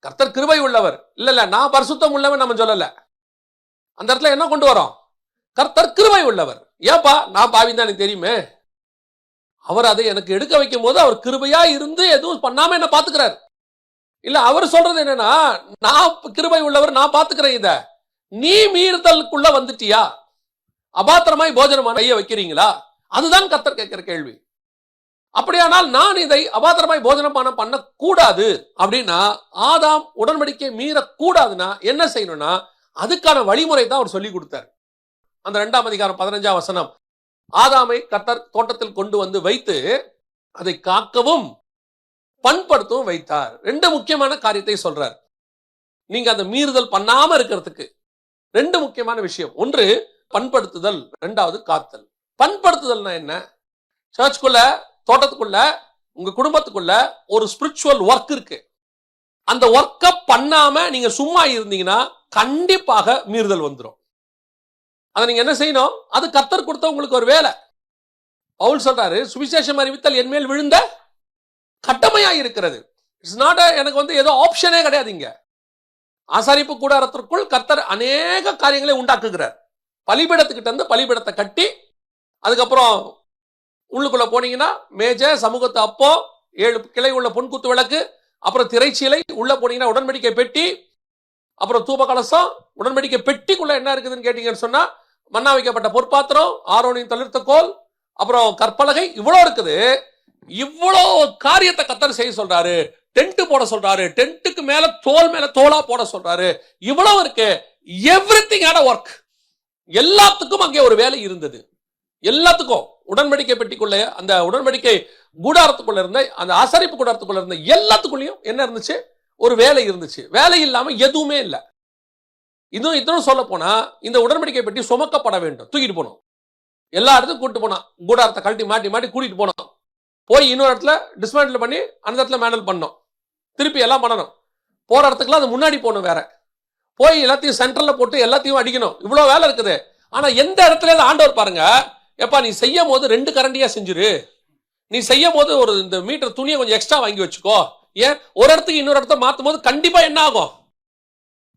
கர்த்தர் கிருபை உள்ளவர், இல்ல நான் பரிசுத்தம் உள்ளவன் நம்ம சொல்லல. அந்த இடத்துல என்ன கொண்டு வரோம்? கர்த்தர் கிருபை உள்ளவர். ஏப்பா நான் பாவின்னு தான் எனக்கு தெரியுமே. அவர் அதை எனக்கு எடுக்க வைக்கும் போது அவர் கிருபையா இருந்து எதுவும் பண்ணாம என்ன பாத்துக்கிறார். இல்ல அவர் சொல்றது என்னன்னா, நான் கிருபை உள்ளவர், நான் பாத்துக்கிறேன். இத நீ மீறுதலுக்குள்ள வந்துட்டியா? அபாத்திரமாய் போஜனமான கைய வைக்கிறீங்களா? அதுதான் கர்த்தர் கேட்கிற கேள்வி. அப்படியானால் நான் இதை அபாத்திரமாய் போஜனமானம் பண்ண கூடாது அப்படின்னா, ஆதாம் உடன்படிக்கை மீறக்கூடாதுன்னா என்ன செய்யணும்னா, அதுக்கான வழிமுறை தான் அவர் சொல்லி கொடுத்தார். அந்த 2ஆம் அதிகாரம் 15ஆம் வசனம், ஆதாமை கர்த்தர் தோட்டத்தில் கொண்டு வந்து வைத்து அதை காக்கவும் பண்படுத்தவும் வைத்தார். 2 முக்கியமான காரியத்தை சொல்றார். நீங்க அந்த மீறுதல் பண்ணாம இருக்கிறதுக்கு 2 முக்கியமான விஷயம். ஒன்று பண்படுத்துதல், 2வது காத்தல். பண்படுத்துதல்னா என்ன? சர்ச்சுக்குள்ள, தோட்டத்துக்குள்ள, உங்க குடும்பத்துக்குள்ள ஒரு ஸ்பிரிச்சுவல் ஒர்க் இருக்கு. அந்த ஒர்க்கை பண்ணாம நீங்க சும்மா இருந்தீங்கன்னா கண்டிப்பாக மீறுதல் வந்துடும். அதை நீங்க என்ன செய்யணும்? அது கர்த்தர் கொடுத்த உங்களுக்கு ஒரு வேலை. பவுல் சொல்றாரு, சுவிசேஷம் அறிவித்தல் என் மேல் விழுந்த கட்டமையா இருக்கிறது. இட்ஸ் நாட் எனக்கு ஏதோ ஆப்ஷனே கிடையாது. இங்க ஆசாரிப்பு கூடாரத்திற்குள் கர்த்தர் அநேக காரியங்களை உண்டாக்குகிறார். பலிபீடத்துக்கிட்ட இருந்து பலிபீடத்தை கட்டி, அதுக்கப்புறம் உள்ளுக்குள்ள போனீங்கன்னா மேஜை, சமூகத்து அப்போ, 7 கிளை உள்ள பொன்குத்து விளக்கு, அப்புறம் திரைச்சீலை, உள்ள போனீங்கன்னா உடன்படிக்கை பெட்டி, அப்புறம் தூப கலசம். உடன்படிக்கை பெட்டிக்குள்ள என்ன இருக்குதுன்னு கேட்டீங்கன்னு சொன்னா மன்னா வைக்கப்பட்ட பொற்பாத்திரம், ஆரோனின் தளிர்த்த கோல், அப்புறம் கற்பலகை, இவ்வளவு இருக்குது. இவ்வளோ காரியத்தை கர்த்தர் செய்ய சொல்றாரு. டென்ட் போட சொல்றாரு, டென்ட்டுக்கு மேல தோல் மேல தோலா போட சொல்றாரு. இவ்வளவு இருக்கு. Everything had a work. எல்லாத்துக்கும் அங்கே ஒரு வேலை இருந்தது. எல்லாத்துக்கும் உடன்படிக்கை பெட்டிக்குள்ள, அந்த உடன்படிக்கை கூடாரத்துக்குள்ள இருந்த, அந்த ஆசரிப்பு கூடாரத்துக்குள்ள இருந்த எல்லாத்துக்குள்ளேயும் என்ன இருந்துச்சு? ஒரு வேலை இருந்துச்சு. வேலை இல்லாம எதுவுமே இல்லை. இன்னும் சொல்ல போனா இந்த உடன்படிக்கை பெட்டி சுமக்கப்பட வேண்டும், தூக்கிட்டு போனோம். எல்லா இடத்துக்கும் கூட்டு போனான். கூடாரத்தை கழட்டி மாட்டி மாட்டி கூட்டிட்டு போனோம். போய் இன்னொரு இடத்துல டிஸ்மேண்டில் பண்ணி அந்த இடத்துல மேண்டல் பண்ணோம். திருப்பி எல்லாம் பண்ணணும். போற இடத்துக்குலாம் அது முன்னாடி போகணும். வேற போய் எல்லாத்தையும் சென்டர்ல போட்டு எல்லாத்தையும் அடிக்கணும். இவ்வளவு வேலை இருக்குது. ஆனா எந்த இடத்துல ஆண்டவர் பாருங்க, எப்பா நீ செய்யும் போது 2 கரண்டியா செஞ்சிரு. நீ செய்யும் போது ஒரு இந்த மீட்டர் துணியை கொஞ்சம் எக்ஸ்ட்ரா வாங்கி வச்சுக்கோ. ஏன் ஒரு இடத்துக்கு இன்னொரு இடத்த மாத்தும் போது கண்டிப்பா என்ன ஆகும்?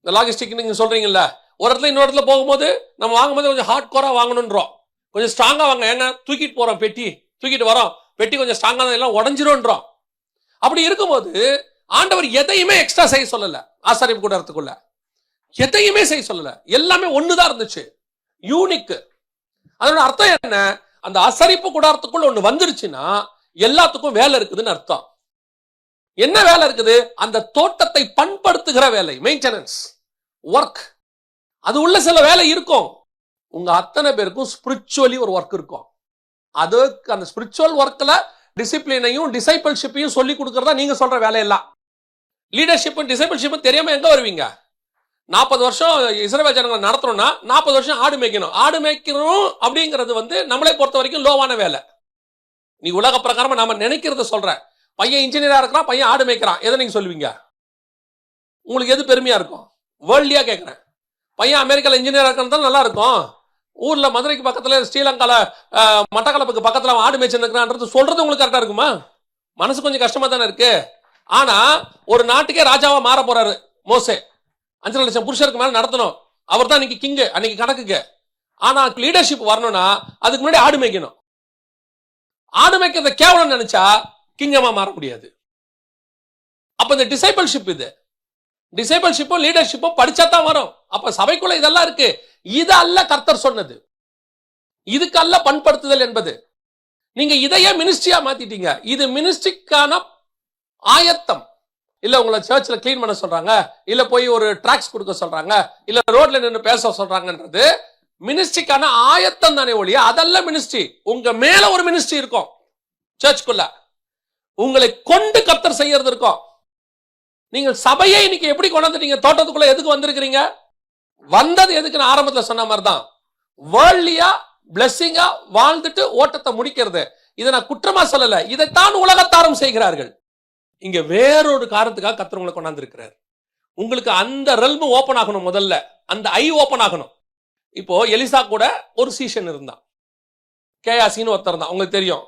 இந்த லாஜிஸ்டிக் நீங்க சொல்றீங்கல்ல, ஒரு இடத்துல இன்னொரு இடத்துல போகும்போது நம்ம வாங்கும்போது கொஞ்சம் ஹார்ட் கோரா வாங்கணும்ன்றோம். கொஞ்சம் ஸ்ட்ராங்கா வாங்க. ஏங்க தூக்கிட்டு போறோம், பெட்டி தூக்கிட்டு வரோம், பெட்டி கொஞ்சம் ஸ்ட்ராங்கா எல்லாம் உடஞ்சிரும்ன்றோம். அப்படி இருக்கும்போது ஆண்டவர் எதையுமே எக்ஸ்ட்ரா செய்ய சொல்லல. ஆசாரிப்பு கூடாரத்துக்குள்ள எதையுமே செய்ய சொல்லல. எல்லாமே ஒண்ணுதான் இருந்துச்சு, யூனிக். அதோட அர்த்தம் என்ன? அந்த ஆசாரிப்பு கூடாரத்துக்குள்ள ஒண்ணு வந்துருச்சுன்னா எல்லாத்துக்கும் வேலை இருக்குதுன்னு அர்த்தம். என்ன வேலை இருக்குது? அந்த தோட்டத்தை பண்படுத்துகிற வேலை, மெயின்டெனன்ஸ் ஒர்க். அது உள்ள சில வேலை இருக்கும். உங்க அத்தனை பேருக்கும் ஸ்பிரிச்சுவலி ஒரு ஒர்க் இருக்கும். அதுக்கு அந்த ஸ்பிரிச்சுவல் ஒர்க்ல டிசிப்ளினையும் டிசைபிள்ஷிப்பையும் சொல்லி கொடுக்கறதா நீங்க சொல்ற வேலையெல்லாம். லீடர்ஷிப்பும் டிசைபிள்ஷிப்பும் தெரியாம எங்க வருவீங்க? 40 வருஷம் இஸ்ரவேல் ஜனங்களை நடத்தணும்னா 40 வருஷம் ஆடு மேய்க்கணும். ஆடு மேய்க்கணும் அப்படிங்கிறது நம்மளை பொறுத்த வரைக்கும் லோவான வேலை. நீ உலக பிரகாரமா நாம நினைக்கிறத சொல்றேன். பையன் இன்ஜினியரா இருக்கிறான், பையன் ஆடு மேய்க்கிறான். எதை நீங்க சொல்லுவீங்க? உங்களுக்கு எது பெருமையா இருக்கும்? வேர்ல்டியா கேட்கிறேன். பையன் அமெரிக்கால இன்ஜினியரா இருக்கிறது நல்லா இருக்கும். ஊர்ல மதுரைக்கு பக்கத்துல ஸ்ரீலங்கால மட்டக்களப்புக்கு பக்கத்துல ஆடு மேய்ச்சிருக்கிறான்றது சொல்றது உங்களுக்கு கரெக்டா இருக்குமா? மனசு கொஞ்சம் கஷ்டமா தானே இருக்கு. ஆனா ஒரு நாட்டுக்கே ராஜாவா மாற போறாரு மோசே. 5 லட்சம் புருஷருக்கு மேல நடத்தணும். அவர் தான் இன்னைக்கு கிங்கு, அன்னைக்கு கணக்குக்கு. ஆனா லீடர்ஷிப் வரணும்னா அதுக்கு முன்னாடி ஆடு மேய்க்கணும். ஆடு மேய்க்கிறத கேவலம் நினைச்சா கிங்கமா மாற முடியாது. அப்ப இந்த டிசைபிள்ஷிப், இது டிசைபிள்ஷிப்பும் லீடர்ஷிப்பும் படிச்சா தான் வரும். அப்ப சபைக்குள்ள இதெல்லாம் இருக்கு. இது அல்ல கர்த்தர் சொன்னது. இதுக்கு அல்ல பண்படுத்துதல் என்பது. நீங்க இதையே மினிஸ்ட்ரியா மாத்திட்டீங்க. இது மினிஸ்ட்ரிக்கான ஆயத்தம் இல்ல. உங்களை சர்ச்ல கிளீன் பண்ண சொல்றாங்க, இல்ல போய் ஒரு ட்ராக்ஸ் கொடுக்க சொல்றாங்க, இல்ல ரோட்ல நின்று பேச சொல்றாங்கன்றது மினிஸ்ட்ரிக்கான ஆயத்தம் தானே ஒழிய அதல்ல மினிஸ்ட்ரி. உங்க மேல ஒரு மினிஸ்ட்ரி இருக்கும். சர்ச்சுக்குள்ள உங்களை கொண்டு கர்த்தர் செய்யறது இருக்கும். நீங்கள் சபையை இன்னைக்கு எப்படி கொண்டாந்துட்டீங்க? தோட்டத்துக்குள்ள எதுக்கு வந்திருக்கிறீங்க? வந்தது எதுக்குன்னு ஆரம்பத்துல சொன்ன மாதிரி தான். வேர்ல்ட்லியா பிளெஸிங்கா வாழ்ந்துட்டு ஓட்டத்தை முடிக்கிறது. இதை நான் குற்றமா சொல்லல. இதைத்தான் உலகத்தாரும் செய்கிறார்கள். இங்க வேறொரு காரணத்துக்காக கர்த்தர் உங்களை கொண்டாந்து இருக்கிறார். உங்களுக்கு அந்த ரெல்ம் ஓபன் ஆகணும். முதல்ல அந்த ஐ ஓபன் ஆகணும். இப்போ எலிசா கூட ஒரு சீஷன் இருந்தான், கேயாசின்னு ஒருத்தர் தான். உங்களுக்கு தெரியும்.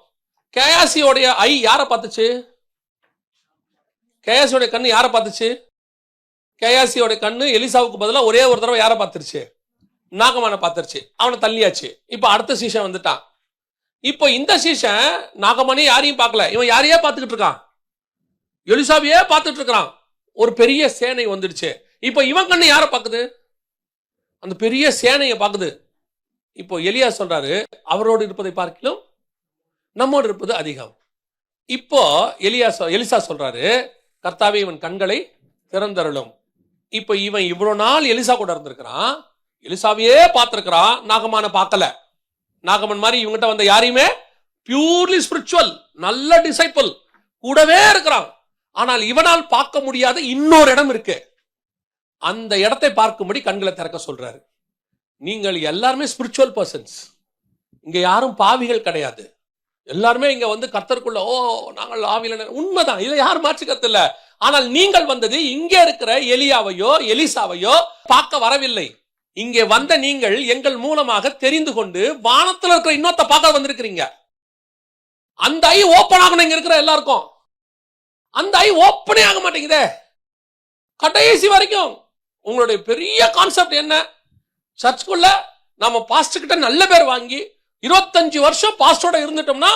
கேயாசியோடைய ஐ யாரை பார்த்துச்சு? கேயாசியோட கண்ணு யாரை பார்த்துச்சு? கேயாசியோட கண்ணு எலிசாவுக்கு பதிலாக ஒரே ஒரு தடவை யாரை பார்த்துருச்சு? நாகமான பார்த்துருச்சு. அவனை தள்ளியாச்சு. இப்ப அடுத்த சீசன் வந்துட்டான். இப்போ இந்த சீசன் நாகமணி யாரையும் பார்க்கல. இவன் யாரையே பார்த்துக்கிட்டு இருக்கான்? எலிசாவையே பார்த்துட்டு இருக்கிறான். ஒரு பெரிய சேனை வந்துடுச்சு. இப்போ இவன் கண்ணு யாரை பார்க்குது? அந்த பெரிய சேனையை பார்க்குது. இப்போ எலியா சொல்றாரு, அவரோடு இருப்பதை பார்க்கிலும் நம்மோடு இருப்பது அதிகம். இப்போ எலிசா சொல்றாரு, கர்த்தாவே இவன் கண்களை திறந்தருளும். இப்போ இவன் இவ்வளவு நாள் எலிசா கூட இருந்திருக்கிறான், எலிசாவையே பார்த்திருக்கிறான், நாகமான பார்க்கல. நாகமன் மாதிரி இவங்கிட்ட வந்த யாரையுமே பியூர்லி ஸ்பிரிச்சுவல் நல்ல டிசைபிள் கூடவே இருக்கிறான். ஆனால் இவனால் பார்க்க முடியாத இன்னொரு இடம் இருக்கு. அந்த இடத்தை பார்க்கும்படி கண்களை திறக்க சொல்றாரு. நீங்கள் எல்லாருமே ஸ்பிரிச்சுவல் பர்சன்ஸ். இங்க யாரும் பாவிகள் கிடையாது. எல்லாருமே இங்க கர்த்தருக்குள்ள நாங்கள் ஆவியில உண்மைதான். இதை யாரும் மாற்றிக்கிறது இல்ல. ஆனால் நீங்கள் வந்தது இங்க இருக்கிற எலியாவையோ எலிசாவையோ பார்க்க வரவில்லை. இங்கே வந்த நீங்கள் எங்கள் மூலமாக தெரிந்து கொண்டு வானத்தில் இருக்கிற இன்னொருத்த பார்க்க வந்திருக்கிறீங்க. அந்த ஐ ஓப்பன் ஆகணும். இங்க இருக்கிற எல்லாருக்கும் அந்த ஐ ஓப்பனே ஆக மாட்டேங்குதே. கடைசி வரைக்கும் உங்களுடைய பெரிய கான்செப்ட் என்ன? சர்ச்சுக்குள்ள நாம பாஸ்டர் கிட்ட நல்ல பேர் வாங்கி 25 வருஷம் பாஸ்டரோட இருந்துட்டோம்னா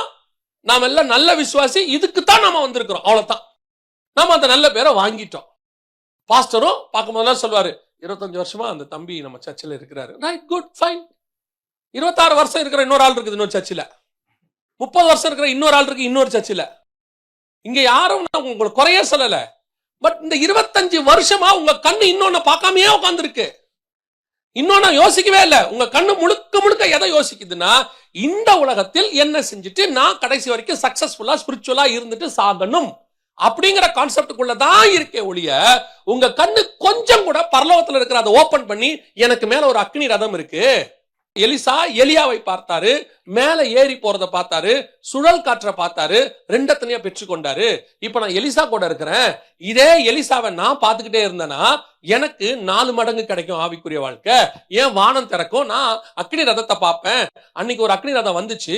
நாம எல்லாம் நல்ல விசுவாசி, இதுக்குத்தான் நாம வந்திருக்கிறோம். அவ்வளவுதான். நாம அந்த நல்ல பேரை வாங்கிட்டோம். பாஸ்டரும் பார்க்கும்போதெல்லாம் சொல்லுவாரு, 25 வருஷமா அந்த தம்பி நம்ம சர்ச்சில் இருக்கிறாரு. Right, good, fine. 26 வருஷம் இருக்கிற இன்னொரு ஆள் இருக்குது இன்னொரு சர்ச்சில். 30 வருஷம் இருக்கிற இன்னொரு ஆள் இருக்கு இன்னொரு சர்ச்சில். இங்க யாரும் உங்களுக்கு குறைய சொல்லல. பட் இந்த 25 வருஷமா உங்க கண்ணு இன்னொன்னு பார்க்காமையே உட்கார்ந்துருக்கு. இன்னொன்னு யோசிக்கவே இல்லை. உங்க கண்ணு முழுக்க முழுக்க எதை யோசிக்குதுன்னா, இந்த உலகத்தில் என்ன செஞ்சுட்டு நான் கடைசி வரைக்கும் சக்சஸ்ஃபுல்லா ஸ்பிரிச்சுவலா இருந்துட்டு சாகணும் அப்படிங்கிற கான்செப்டுக்குள்ளதான் இருக்கே ஒழிய, உங்க கண்ணு கொஞ்சம் கூட பரலோகத்துல இருக்கிற அதை ஓபன் பண்ணி எனக்கு மேல ஒரு அக்னி ரதம் இருக்கு. எலிசா எலியாவை பார்த்தாரு, மேல ஏறி போறதை பார்த்தாரு, சுழல் காற்றை பார்த்தாரு, ரெண்டத்தனையா பெற்றுக்கொண்டாரு. இப்ப நான் எலிசா கூட இருக்கிறேன். இதே எலிசாவை நான் பார்த்துக்கிட்டே இருந்தேன்னா எனக்கு 4 மடங்கு கிடைக்கும் ஆவிக்குரிய வாழ்க்கை. ஏன் வானம் திறக்கும், நான் அக்னி ரதத்தை பார்ப்பேன். அன்னைக்கு ஒரு அக்னி ரதம் வந்துச்சு,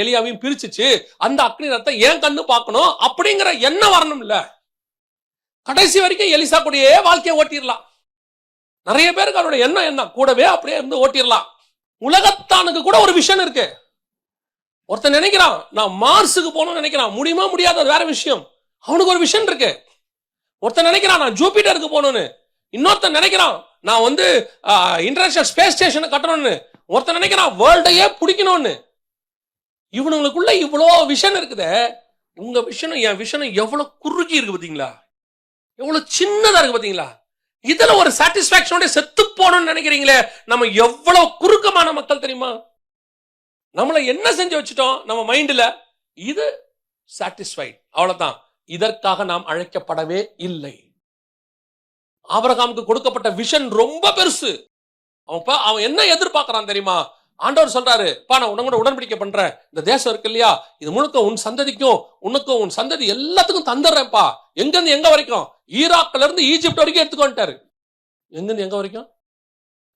எலியாவையும் பிரிச்சுச்சு. அந்த அக்னி ரதத்தை ஏன் கண்ணு பார்க்கணும் அப்படிங்கிற எண்ணம் வரணும் இல்ல. கடைசி வரைக்கும் எலிசா கூடயே வாழ்க்கையை ஓட்டிடலாம். நிறைய பேருக்கு அவருடைய எண்ணம் என்ன, கூடவே அப்படியே இருந்து ஓட்டிடலாம். உலகத்தானுக்கு கூட ஒரு விஷன் இருக்கு. ஒருத்தன் நினைக்கிறான் நான் மார்ஸுக்கு போகணும்னு நினைக்கிறான், முடியுமா முடியாத வேற விஷயம். அவனுக்கு ஒரு விஷன் இருக்கு. ஒருத்தன் நினைக்கிறான் நான் ஜூபிட்டருக்கு போகணும்னு, இன்னொருத்தன் நினைக்கிறான் நான் இன்டர்நேஷனல் ஸ்பேஸ் ஸ்டேஷனை கட்டணும்னு, ஒருத்தன் நினைக்கிறான் வேர்ல்டையே பிடிக்கணும்னு. இவனுங்களுக்குள்ள இவ்வளோ விஷன் இருக்குதே. உங்க விஷனும் என் விஷனும் எவ்வளவு குறுகி இருக்கு பாத்தீங்களா, எவ்வளவு சின்னதா இருக்கு பாத்தீங்களா. இதுல ஒரு சாட்டிஸ்பாக்சனோட செத்து போகணும்னு நினைக்கிறீங்களே, நம்ம எவ்வளவு குறுக்கமான மக்கள் தெரியுமா. நம்மளை என்ன செஞ்சு வச்சுட்டோம் நம்ம மைண்ட்ல, இது சாட்டிஸ்ஃபைட், அவ்வளவுதான். இதற்காக நாம் அழைக்கப்படவே இல்லை. ஆபிரகாமுக்கு கொடுக்கப்பட்ட விஷன் ரொம்ப பெருசு. அவன் என்ன எதிர்பார்க்கிறான் தெரியுமா, ஆண்டவர் சொல்றாரு, நான் உன்னோட உடன்படிக்கை பண்றேன், இந்த தேசம் இருக்கு இல்லையா, இது முழுக்க உன் சந்ததிக்கும் உனக்கும் உன் சந்ததி எல்லாத்துக்கும் தந்துடுறேன்ப்பா. எங்க இருந்து எங்க வரைக்கும், ஈராக்ல இருந்து ஈஜிப்ட் வரைக்கும் எடுத்துக்கொண்டாரு. எங்க இருந்து எங்க வரைக்கும்,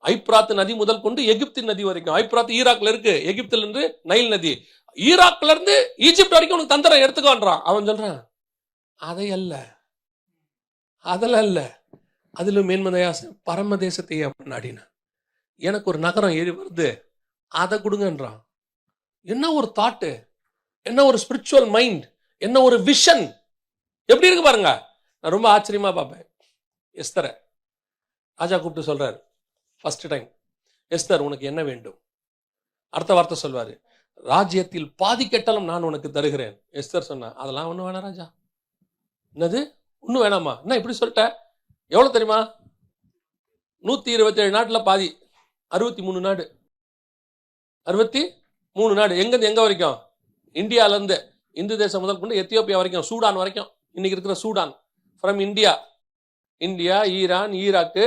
ஐப்ராத் நதி முதல் கொண்டு எகிப்தின் நதி வரைக்கும். ஐப்ராத் ஈராக்ல இருக்கு, எகிப்துல இருந்து நைல் நதி, ஈராக்ல இருந்து ஈஜிப்ட் வரைக்கும் உனக்கு தந்துடுறேன் எடுத்துக்கோன்றான். அவன் சொல்றான், அதை அல்ல, அதெல்லாம் இல்ல, அதிலும் மேன்மதையாச பரம தேசத்தையே நாடின, எனக்கு ஒரு நகரம் ஏறி வருது அதை கொடுங்கன்றான். என்ன ஒரு தாட்டு, என்ன ஒரு ஸ்பிரிச்சுவல் மைண்ட், என்ன ஒரு விஷன், எப்படி இருக்கு பாருங்க. நான் ரொம்ப ஆச்சரியமா பார்ப்பேன். எஸ்தரை ராஜா கூப்பிட்டு சொல்றாரு ஃபர்ஸ்ட் டைம், எஸ்தர் உனக்கு என்ன வேண்டும். அடுத்த வார்த்தை சொல்வாரு, ராஜ்யத்தில் பாதி கெட்டலும் நான் உனக்கு தருகிறேன். எஸ்தர் சொன்னா, அதெல்லாம் ஒண்ணு வேணாம் ராஜா. என்னது ஒன்னும் வேணாமா, என்ன இப்படி சொல்லிட்ட, எவ்வளவு தெரியுமா, 127 நாட்டுல பாதி, 63 நாடு, 63 நாடு. எங்கிருந்து எங்க வரைக்கும், இந்தியால இருந்து இந்து தேசம் முதல் கொண்டு எத்தியோப்பியா வரைக்கும், சூடான் வரைக்கும். இன்னைக்கு இருக்கிற Sudan from India, Iran, Iraq,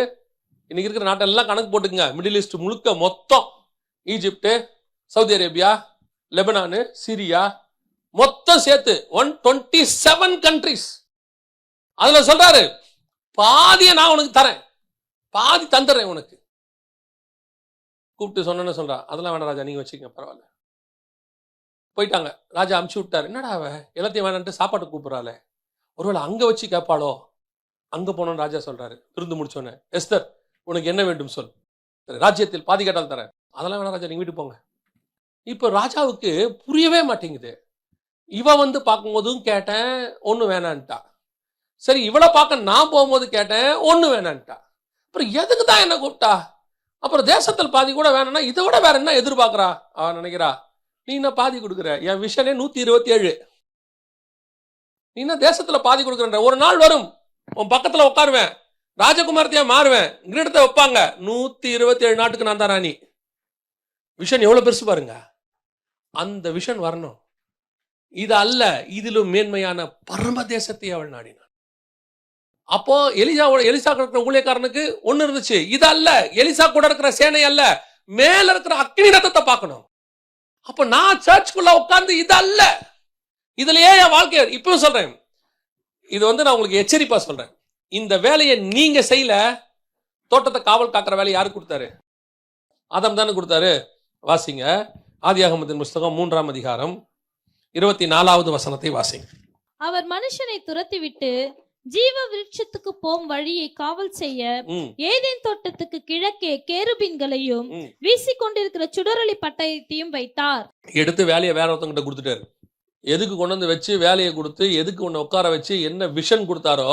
இன்னைக்கு இருக்கிற நாட்டெல்லாம் கணக்கு போட்டுக்குங்க. மிடில் ஈஸ்ட் முழுக்க மொத்தம், Egypt, Saudi Arabia, Lebanon, Syria, மொத்தம் சேர்த்து 127 கண்ட்ரிஸ். அதுல சொல்றாரு, பாதியை நான் உனக்கு தரேன், பாதி தந்துடுறேன் உனக்கு. கூப்பிட்டு சொன்னு சொல்றா, அதெல்லாம் வேணாம் ராஜா, நீங்க வச்சுக்கங்க, பரவாயில்ல. போயிட்டாங்க. ராஜா அமுச்சு விட்டாரு. என்னடா அவ எல்லாத்தையும் வேணான்ட்டு சாப்பாட்டு கூப்பிடுறாளே, ஒருவேளை அங்க வச்சு கேட்பாளோ. அங்க போனோன்னு ராஜா சொல்றாரு, விருந்து முடிச்சோன்னே, எஸ்தர் உனக்கு என்ன வேண்டும் சொல், ராஜ்யத்தில் பாதி கேட்டால் தரேன். அதெல்லாம் வேணாம் ராஜா, நீங்க வீட்டு போங்க. இப்போ ராஜாவுக்கு புரியவே மாட்டேங்குது. இவ பார்க்கும்போதும் கேட்டேன், ஒண்ணு வேணான்ட்டா. சரி, இவளை பார்க்க நான் போகும்போது கேட்டேன், ஒண்ணு வேணான்ட்டா. அப்புறம் எதுக்கு தான் என்ன கூப்பிட்டா, அப்புறம் தேசத்தில் பாதி கூட வேணும்னா இதை விட வேற என்ன எதிர்பார்க்கிறா. அவன் நினைக்கிறா, நீ என்ன பாதி கொடுக்குற, என் விஷனே 127, நீ என்ன தேசத்துல பாதி கொடுக்குற. ஒரு நாள் வரும், உன் பக்கத்துல உட்காருவேன், ராஜகுமாரத்தையா மாறுவேன், கிரீடத்தை வைப்பாங்க, 127 நாட்டுக்கு நான் தான் ராணி. விஷன் எவ்வளவு பெருசு பாருங்க. அந்த விஷன் வரணும். இது அல்ல, இதிலும் மேன்மையான பரம தேசத்தை அவள் நாடினாள். அப்போ எலிசா இருக்கிற ஊழியக்காரனுக்கு ஒண்ணு இருந்துச்சு, இது அல்ல, எலிசா கூட இருக்கிற சேனை அல்ல, மேல இருக்கிற அக்னி ரதத்தை பார்க்கணும். அப்ப நான் சர்ச்சுக்குள்ள உட்கார்ந்து இது அல்ல, இதுலயே என் வாழ்க்கை. இப்பவும் சொல்றேன், இது நான் உங்களுக்கு எச்சரிப்பா சொல்றேன், இந்த வேலையை நீங்க செய்யல, தோட்டத்தை காவல் காக்கிற வேலையை யாரு கொடுத்தாரு, ஆதாம் தானே கொடுத்தாரு. வாசிங்க ஆதியாகமத்தின் புஸ்தகம் 3ஆம் அதிகாரம் 24வது வசனத்தை வாசிங்க. அவர் மனுஷனை துரத்திவிட்டு ஜீவ விருட்சத்துக்கு போம் வழியை காவல் செய்ய ஏதேன் தோட்டத்துக்கு கிழக்கே கேருபீன்களையும் வீசிக்கொண்டிருக்கிற சுடரொளி பட்டயத்தையும் வைத்தார். எடுத்து வேலையை வேற ஒருத்தங்கிட்ட கொடுத்துட்டாரு. எதுக்கு கொண்டு வந்து வச்சு வேலையை கொடுத்து எதுக்கு ஒன்று உட்கார வச்சு என்ன விஷன் கொடுத்தாரோ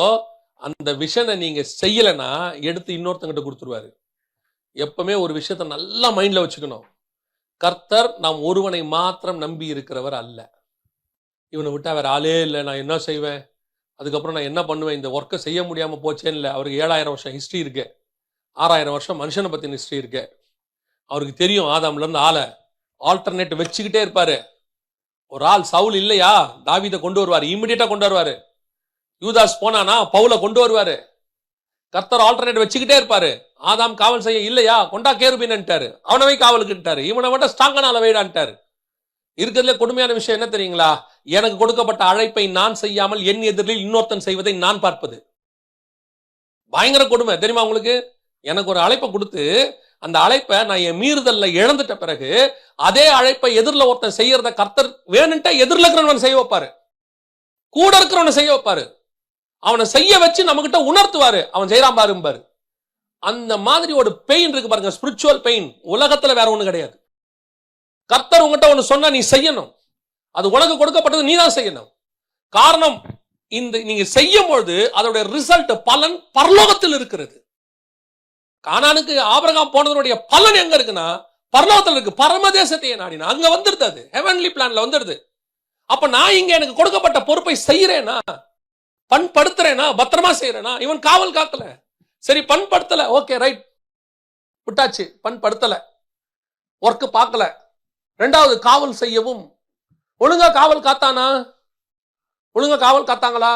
அந்த விஷனை நீங்க செய்யலைன்னா எடுத்து இன்னொருத்தங்கிட்ட கொடுத்துருவாரு. எப்பவுமே ஒரு விஷயத்த நல்லா மைண்ட்ல வச்சுக்கணும். கர்த்தர் நாம் ஒருவனை மாத்திரம் நம்பி இருக்கிறவர் அல்ல. இவனை விட்டா வேற ஆளே இல்லை, நான் என்ன செய்வேன், அதுக்கப்புறம் நான் என்ன பண்ணுவேன், இந்த ஒர்க்கை செய்ய முடியாம போச்சேன்னு இல்லை. அவருக்கு 7000 வருஷம் ஹிஸ்டரி இருக்கு, 6000 வருஷம் மனுஷனை பத்தின ஹிஸ்டரி இருக்கு. அவருக்கு தெரியும் ஆதாம்ல இருந்து ஆளை ஆல்டர்னேட் வச்சுக்கிட்டே இருப்பாரு. ஒரு ஆள் சவுல் இல்லையா, தாவீதை கொண்டு வருவாரு, இமிடியேட்டா கொண்டு வருவாரு. யூதாஸ் போனானா பவுலை கொண்டு வருவாரு. கர்த்தர் ஆல்டர்னேட் வச்சுக்கிட்டே இருப்பாரு. ஆதாம் காவல் செய்ய இல்லையா, கொண்டா கேருபீன்ட்டாரு, அவனவை காவலுக்குட்டாரு, இவனை விட ஸ்ட்ராங்கான வைடான்ட்டாரு. இருக்கிறதுல கொடுமையான விஷயம் என்ன தெரியுங்களா, எனக்கு கொடுக்கப்பட்ட அழைப்பை நான் செய்யாமல் என் எதிரில் இன்னொருத்தன் செய்வதை நான் பார்ப்பது. பயங்கர கொடுமை தெரியுமா உங்களுக்கு. எனக்கு ஒரு அழைப்பை கொடுத்து அந்த அழைப்பை நான் என் மீறுதல்ல இழந்துட்ட பிறகு அதே அழைப்பை எதிரில் ஒருத்தன் செய்யறத கர்த்தர் வேணுன்ட்டா எதிரில் இருக்கிறவன் செய்ய வைப்பாரு, கூட இருக்கிறவனை செய்ய வைப்பாரு, அவனை செய்ய வச்சு நம்ம கிட்ட உணர்த்துவாரு, அவன் செய்யறான் பாரும்பாரு. அந்த மாதிரி ஒரு பெயின் இருக்கு பாருங்க, ஸ்பிரிச்சுவல் பெயின். உலகத்துல வேற ஒண்ணு கிடையாது. கர்த்தர் உங்ககிட்ட ஒண்ணு சொன்னா நீ செய்யணும், அது உனக்கு கொடுக்கப்பட்டது, நீ தான் செய்யணும். காரணம், இந்த நீங்க செய்யும் பொழுது அதோட ரிசல்ட் பலன் பரலோகத்தில் இருக்கிறது. கானானுக்கு ஆபிரகாம் போனதனுடைய பலன் எங்க இருக்குன்னா பரலோகத்தில் இருக்கு. பரமதேசத்தையே நாடினா அங்க வந்துருது, அது ஹெவன்லி பிளான்ல வந்துருது. அப்ப நான் இங்க எனக்கு கொடுக்கப்பட்ட பொறுப்பை செய்யறேனா, பண்படுத்துறேனா, பத்திரமா செய்யறேனா. இவன் காவல் காக்கல, சரி பண்படுத்தல, ஓகே ரைட் விட்டாச்சு, பண்படுத்தல, ஒர்க் பார்க்கல. ரெண்டாவது காவல் செய்யவும், ஒழுங்கா காவல் காத்தானா, ஒழுங்கா காவல் காத்தாங்களா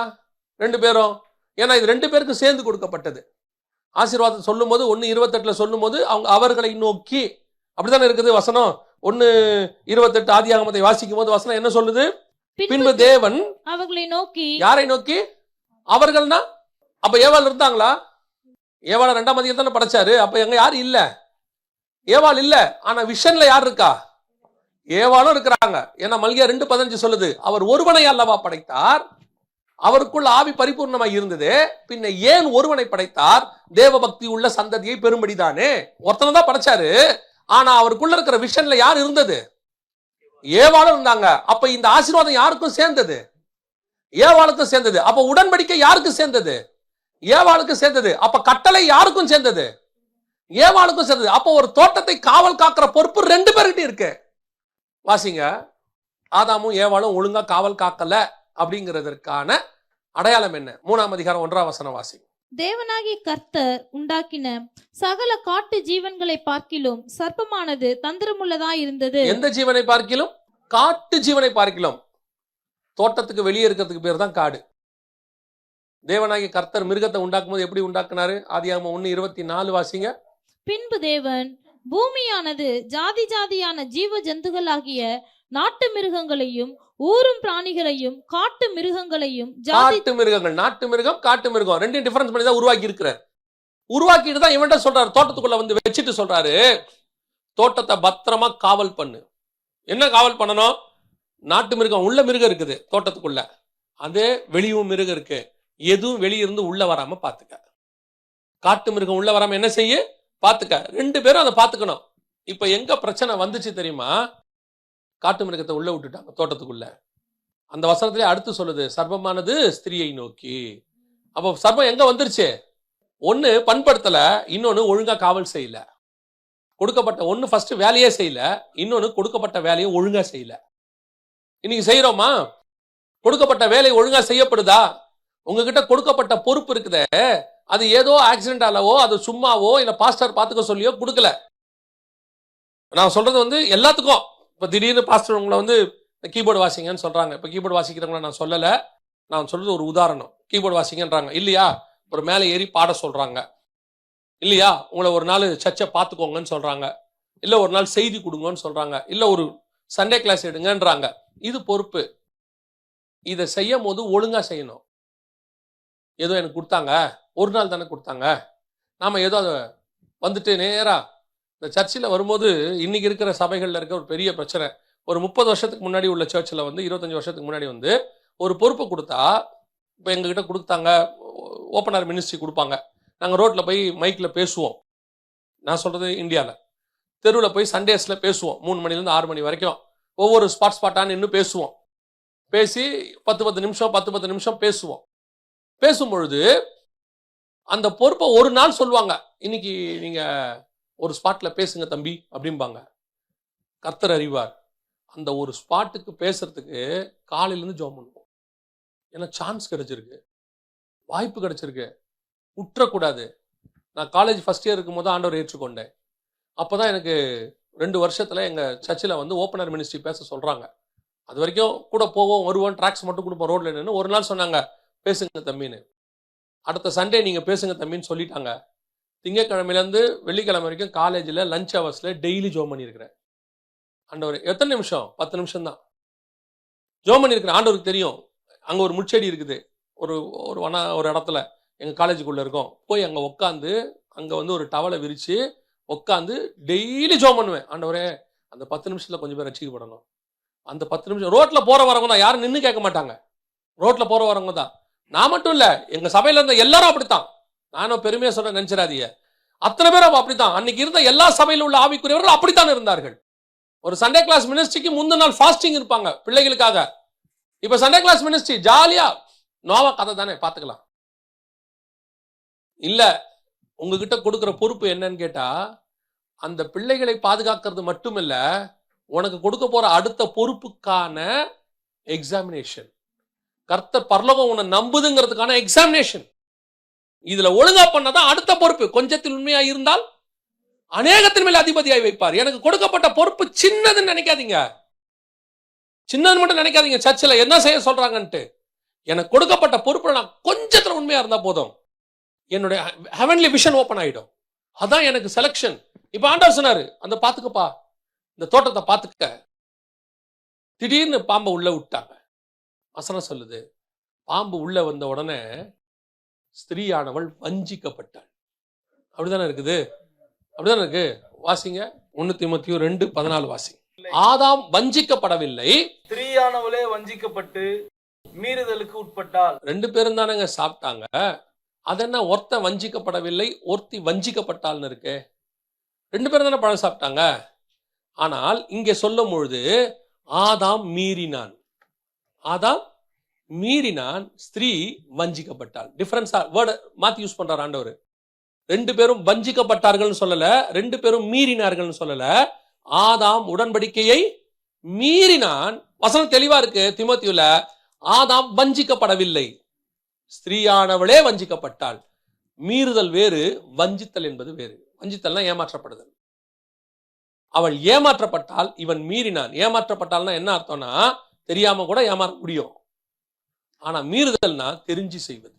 ரெண்டு பேரும்? ஏன்னா இது ரெண்டு பேருக்கு சேர்ந்து கொடுக்கப்பட்டது. ஆசீர்வாதம் சொல்லும் போது 1:28 சொல்லும் போது அவங்க அவர்களை நோக்கி, அப்படித்தானே இருக்குது வசனம். 1:28 ஆதியாகமத்தை வாசிக்கும் போது வசனம் என்ன சொல்லுது, பின்பு தேவன் அவர்களை நோக்கி, யாரை நோக்கி, அவர்கள்னா அப்ப ஏவாள் இருந்தாங்களா? ஏவாள 2ஆம் அதிகாரத்துல தானே படைச்சாரு. அப்ப எங்க யாரு இல்ல, ஏவாள் இல்ல. ஆனா விஷன்ல யார் இருக்கா, ஏவாளும் இருக்கிறாங்க. ஏன்னா மல்கியா 2:15 சொல்லுது, அவர் ஒருவனை அல்லவா படைத்தார், அவருக்குள்ள ஆவி பரிபூர்ணமாய் இருந்தது, பின்ன ஏன் ஒருவனை படைத்தார், தேவ பக்தி உள்ள சந்ததியை பெரும்படிதானே. ஒருத்தனை தான் படைச்சாரு, ஆனா அவருக்குள்ள இருக்கிற விஷன்ல யார் இருந்தது, ஏவாளும் இருந்தாங்க. அப்ப இந்த ஆசீர்வாதம் யாருக்கும் சேர்ந்தது, ஏவாளுக்கும் சேர்ந்தது. அப்ப உடன்படிக்கை யாருக்கு சேர்ந்தது, ஏவாளுக்கு சேர்ந்தது. அப்ப கட்டளை யாருக்கும் சேர்ந்தது, ஏவாளுக்கும் சேர்ந்தது. அப்ப ஒரு தோட்டத்தை காவல் காக்கிற பொறுப்பு 2 பேர்கிட்ட இருக்கு. வாசிங்க, ஆதாமும் ஏவாளும் ஒழுங்கா காவல் காக்கல அப்படிங்கிறதற்கான அடையாளம் என்ன? 3ஆம் அதிகாரம் 1ஆம் வசனம் வாசி. தேவனாகிய கர்த்தர் உண்டாக்கின சகல காட்டு ஜீவன்களை பார்க்கிலும் சர்ப்பமானது தந்திரமுள்ளதா இருந்தது. எந்த ஜீவனை பார்க்கிலும்? காட்டு ஜீவனை பார்க்கிலும். தோட்டத்துக்கு வெளியே இருக்கிறதுக்கு பேர் தான் காடு. தேவனாகிய கர்த்தர் மிருகத்தை உண்டாக்கும் போது எப்படி உண்டாக்குனாரு? ஆதியாகமம் 1:24 வாசிங்க. பின்பு தேவன் பூமியானது ஜாதி ஜாதியான ஜீவ ஜந்துகளாகிய நாட்டு மிருகங்களையும் ஊரும் பிராணிகளையும் காட்டு மிருகங்களையும், காட்டு மிருகங்கள், நாட்டு மிருகம் காட்டு மிருகம் ரெண்டையும் டிஃபரன்ஸ் பண்ணி தான் உருவாக்கி இருக்கிறார். உருவாக்கிட்டு தான் இவன்ட்ட சொல்றாரு, தோட்டத்துக்குள்ள வந்து வச்சுட்டு சொல்றாரு, தோட்டத்தை பத்திரமா காவல் பண்ணு. என்ன காவல் பண்ணணும்? நாட்டு மிருகம் உள்ள மிருகம் இருக்குது தோட்டத்துக்குள்ள, அதே வெளியும் மிருகம் இருக்கு, எதுவும் வெளியிருந்து உள்ள வராம பாத்துக்க. காட்டு மிருகம் உள்ள வராம என்ன செய்ய பாத்துக்க. 2 பேரும் அதை பாத்துக்கணும். இப்ப எங்க பிரச்சனை வந்துச்சு தெரியுமா? காட்டு மிருகத்தை உள்ள விட்டுட்டாங்க தோட்டத்துக்குள்ள. அந்த வசனத்திலே அடுத்து சொல்லுது, சர்ப்பமானது ஸ்திரியை நோக்கி. அப்ப சர்ப்பம் எங்க வந்துருச்சு? ஒண்ணு பண்படுத்தல, இன்னொன்னு ஒழுங்கா காவல் செய்யல. கொடுக்கப்பட்ட ஒண்ணு ஃபர்ஸ்ட் வேலையே செய்யல, இன்னொன்னு கொடுக்கப்பட்ட வேலையை ஒழுங்கா செய்யல. இன்னைக்கு செய்யறோமா? கொடுக்கப்பட்ட வேலை ஒழுங்கா செய்யப்படுதா? உங்ககிட்ட கொடுக்கப்பட்ட பொறுப்பு இருக்குதே, அது ஏதோ ஆக்சிடென்டாலவோ அது சும்மாவோ இல்ல பாஸ்டர் பாத்துக்க சொல்லியோ கொடுக்கல. நான் சொல்றது வந்து எல்லாத்துக்கும். இப்ப திடீர்னு பாஸ்டர் உங்களை வந்து கீபோர்டு வாசிங்கன்னு சொல்றாங்க. இப்ப கீபோர்டு வாசிக்கிறவங்கள நான் சொல்லல, நான் சொல்றது ஒரு உதாரணம். கீபோர்டு வாசிங்கன்றாங்க இல்லையா, ஒரு மேலே ஏறி பாட சொல்றாங்க இல்லையா, உங்களை ஒரு நாள் சர்ச்சை பார்த்துக்கோங்கன்னு சொல்றாங்க, இல்ல ஒரு நாள் செய்தி கொடுங்கன்னு சொல்றாங்க, இல்ல ஒரு சண்டே கிளாஸ் எடுங்கன்றாங்க. இது பொறுப்பு. இதை செய்யும் போது ஒழுங்கா செய்யணும். ஏதோ எனக்கு கொடுத்தாங்க, ஒரு நாள் தானே கொடுத்தாங்க, நாம ஏதோ அதை வந்துட்டு நேரா இந்த சர்ச்சில் வரும்போது இன்னைக்கு இருக்கிற சபைகளில் இருக்க ஒரு பெரிய பிரச்சனை. ஒரு 30 வருஷத்துக்கு முன்னாடி உள்ள சர்ச்சில் வந்து 25 வருஷத்துக்கு முன்னாடி வந்து ஒரு பொறுப்பை கொடுத்தா, இப்போ எங்ககிட்ட கொடுத்தாங்க, ஓப்பனர் மினிஸ்ட்ரி கொடுப்பாங்க, நாங்கள் ரோட்டில் போய் மைக்கில் பேசுவோம். நான் சொல்கிறது இந்தியாவில் தெருவில் போய் சண்டேஸில் பேசுவோம். 3 மணிலேருந்து 6 மணி வரைக்கும் ஒவ்வொரு ஸ்பாட்டான்னு இன்னும் பேசுவோம். பேசி 10 நிமிஷம் பேசுவோம். பேசும் பொழுது அந்த பொறுப்பை ஒரு நாள் சொல்லுவாங்க, இன்னைக்கு நீங்க ஒரு ஸ்பாட்ல பேசுங்க தம்பி அப்படிம்பாங்க. கர்த்தர் அறிவார், அந்த ஒரு ஸ்பாட்டுக்கு பேசுறதுக்கு காலையிலேருந்து ஜெபம் பண்ணுவோம். ஏன்னா சான்ஸ் கிடைச்சிருக்கு, வாய்ப்பு கிடைச்சிருக்கு, விட்டுறக்கூடாது. நான் காலேஜ் ஃபர்ஸ்ட் இயர் இருக்கும் போது ஆண்டவர் ஏற்றுக்கொண்டேன். அப்போதான் எனக்கு 2 வருஷத்துல எங்க சர்ச்சில் வந்து ஓப்பனர் மினிஸ்ட்ரி பேச சொல்றாங்க. அது வரைக்கும் கூட போவோம் வருவோம், ட்ராக்ஸ் மட்டும் கொடுப்போம் ரோட்ல நின்று. ஒரு நாள் சொன்னாங்க பேசுங்க தம்பின்னு. அடுத்த சண்டே நீங்க பேசுங்க தம்பின்னு சொல்லிட்டாங்க. திங்கட்கிழமையிலேருந்து வெள்ளிக்கிழமை வரைக்கும் காலேஜில் லஞ்ச் ஹவர்ஸ்ல டெய்லி ஜோம் பண்ணியிருக்கிறேன். ஆண்டவர் எத்தனை நிமிஷம்? 10 நிமிஷம் தான் ஜோம் பண்ணியிருக்கிறேன். ஆண்டவருக்கு தெரியும் அங்கே ஒரு முச்செடி இருக்குது, ஒரு ஒரு இடத்துல எங்கள் காலேஜுக்குள்ளே இருக்கோம். போய் அங்கே உட்காந்து அங்கே வந்து ஒரு டவலை விரித்து உட்காந்து டெய்லி ஜோம் பண்ணுவேன். ஆண்டவரே அந்த 10 நிமிஷத்தில் கொஞ்சம் பேர் ரட்சிக்கப்படணும். அந்த 10 நிமிஷம் ரோட்டில் போகிற வரவங்க தான், யாரும் நின்று கேட்க மாட்டாங்க. ரோட்டில் போகிற வரவங்க தான். நான் மட்டும் இல்லை, எங்கள் சபையில் இருந்த எல்லாரும் அப்படித்தான். நானும் பெருமையாக சொல்ல நினைச்சிடாதீங்க, அத்தனை பேரும் அப்படித்தான். அன்னைக்கு இருந்த எல்லா சபையில் உள்ள ஆவிக்குரியவர்கள் அப்படித்தான் இருந்தார்கள். ஒரு சண்டே கிளாஸ் மினிஸ்ட்ரிக்கு முந்தின நாள் ஃபாஸ்டிங் இருப்பாங்க பிள்ளைகளுக்காக. இப்ப சண்டே கிளாஸ் மினிஸ்ட்ரி ஜாலியா நோவா கதை தானே பார்த்துக்கலாம். இல்ல, உங்ககிட்ட கொடுக்குற பொறுப்பு என்னன்னு கேட்டா, அந்த பிள்ளைகளை பாதுகாக்கிறது மட்டுமில்ல, உனக்கு கொடுக்க போற அடுத்த பொறுப்புக்கான எக்ஸாமினேஷன். கர்த்தர் பரலோகம் உன்னை நம்புதுங்கிறதுக்கான எக்ஸாமினேஷன். இதுல ஒழுங்கா பண்ணதான் அடுத்த பொறுப்பு. கொஞ்சத்தில் உண்மையா இருந்தால் அநேகத்தின் மேல் அதிபதியாய் வைப்பார். எனக்கு கொடுக்கப்பட்ட பொறுப்பு சின்னதுன்னு நினைக்காதீங்க, சின்னது மட்டும் நினைக்காதீங்க. சர்ச்சில் என்ன செய்ய சொல்றாங்கன்ட்டு, எனக்கு கொடுக்கப்பட்ட பொறுப்புல நான் கொஞ்சத்துல உண்மையா இருந்தா போதும், என்னுடைய ஹெவன்லி விஷன் ஓபன் ஆயிடும். அதான் எனக்கு செலக்ஷன். இப்ப ஆண்டவர் சொன்னாரு, அந்த பாத்துக்கப்பா, இந்த தோட்டத்தை பாத்துக்க. திடீர்னு பாம்பை உள்ள விட்டாங்க. வசனம் சொல்லுது, பாம்பு உள்ள வந்த உடனே ஸ்திரீயானவள் வஞ்சிக்கப்பட்டாள். அப்படிதானே இருக்குது? அப்படிதானே இருக்கு? வாசிங்க 1 தீமோத்தேயு 2:14 வாசிங்க. ஆதாம் வஞ்சிக்கப்படவில்லை, ஸ்திரீயானவளே வஞ்சிக்கப்பட்டு மீறுதலுக்கு உட்பட்டாள். 2 பேரும் தானங்க சாப்பிட்டாங்க. அதென்ன ஒருத்த வஞ்சிக்கப்படவில்லை ஒருத்தி வஞ்சிக்கப்பட்டாள்னு இருக்கு? 2 பேரும் தானே பழம் சாப்பிட்டாங்க. ஆனால் இங்கே சொல்லும் பொழுது ஆதாம் மீறினான், ஆதாம் மீறினான், ஸ்திரீ வஞ்சிக்கப்பட்டாள். டிஃபரன்ஸா வேர்டு மாத்தி யூஸ் பண்றார் ஆண்டவர். 2 பேரும் வஞ்சிக்கப்பட்டார்கள் சொல்லல, 2 பேரும் மீறினார்கள் சொல்லல. ஆதாம் உடன்படிக்கையை மீறினான். வசனம் தெளிவா இருக்கு தீமோத்தேயுல. ஆதாம் வஞ்சிக்கப்படவில்லை, ஸ்திரீயானவளே வஞ்சிக்கப்பட்டாள். மீறுதல் வேறு, வஞ்சித்தல் என்பது வேறு. வஞ்சித்தல்னா ஏமாற்றப்படுதல். அவள் ஏமாற்றப்பட்டால், இவன் மீறினான். ஏமாற்றப்பட்டால்னா என்ன அர்த்தம்னா, தெரியாம கூட ஏமாற முடியும். ஆனா மீறுதல்னா தெரிஞ்சு செய்வது.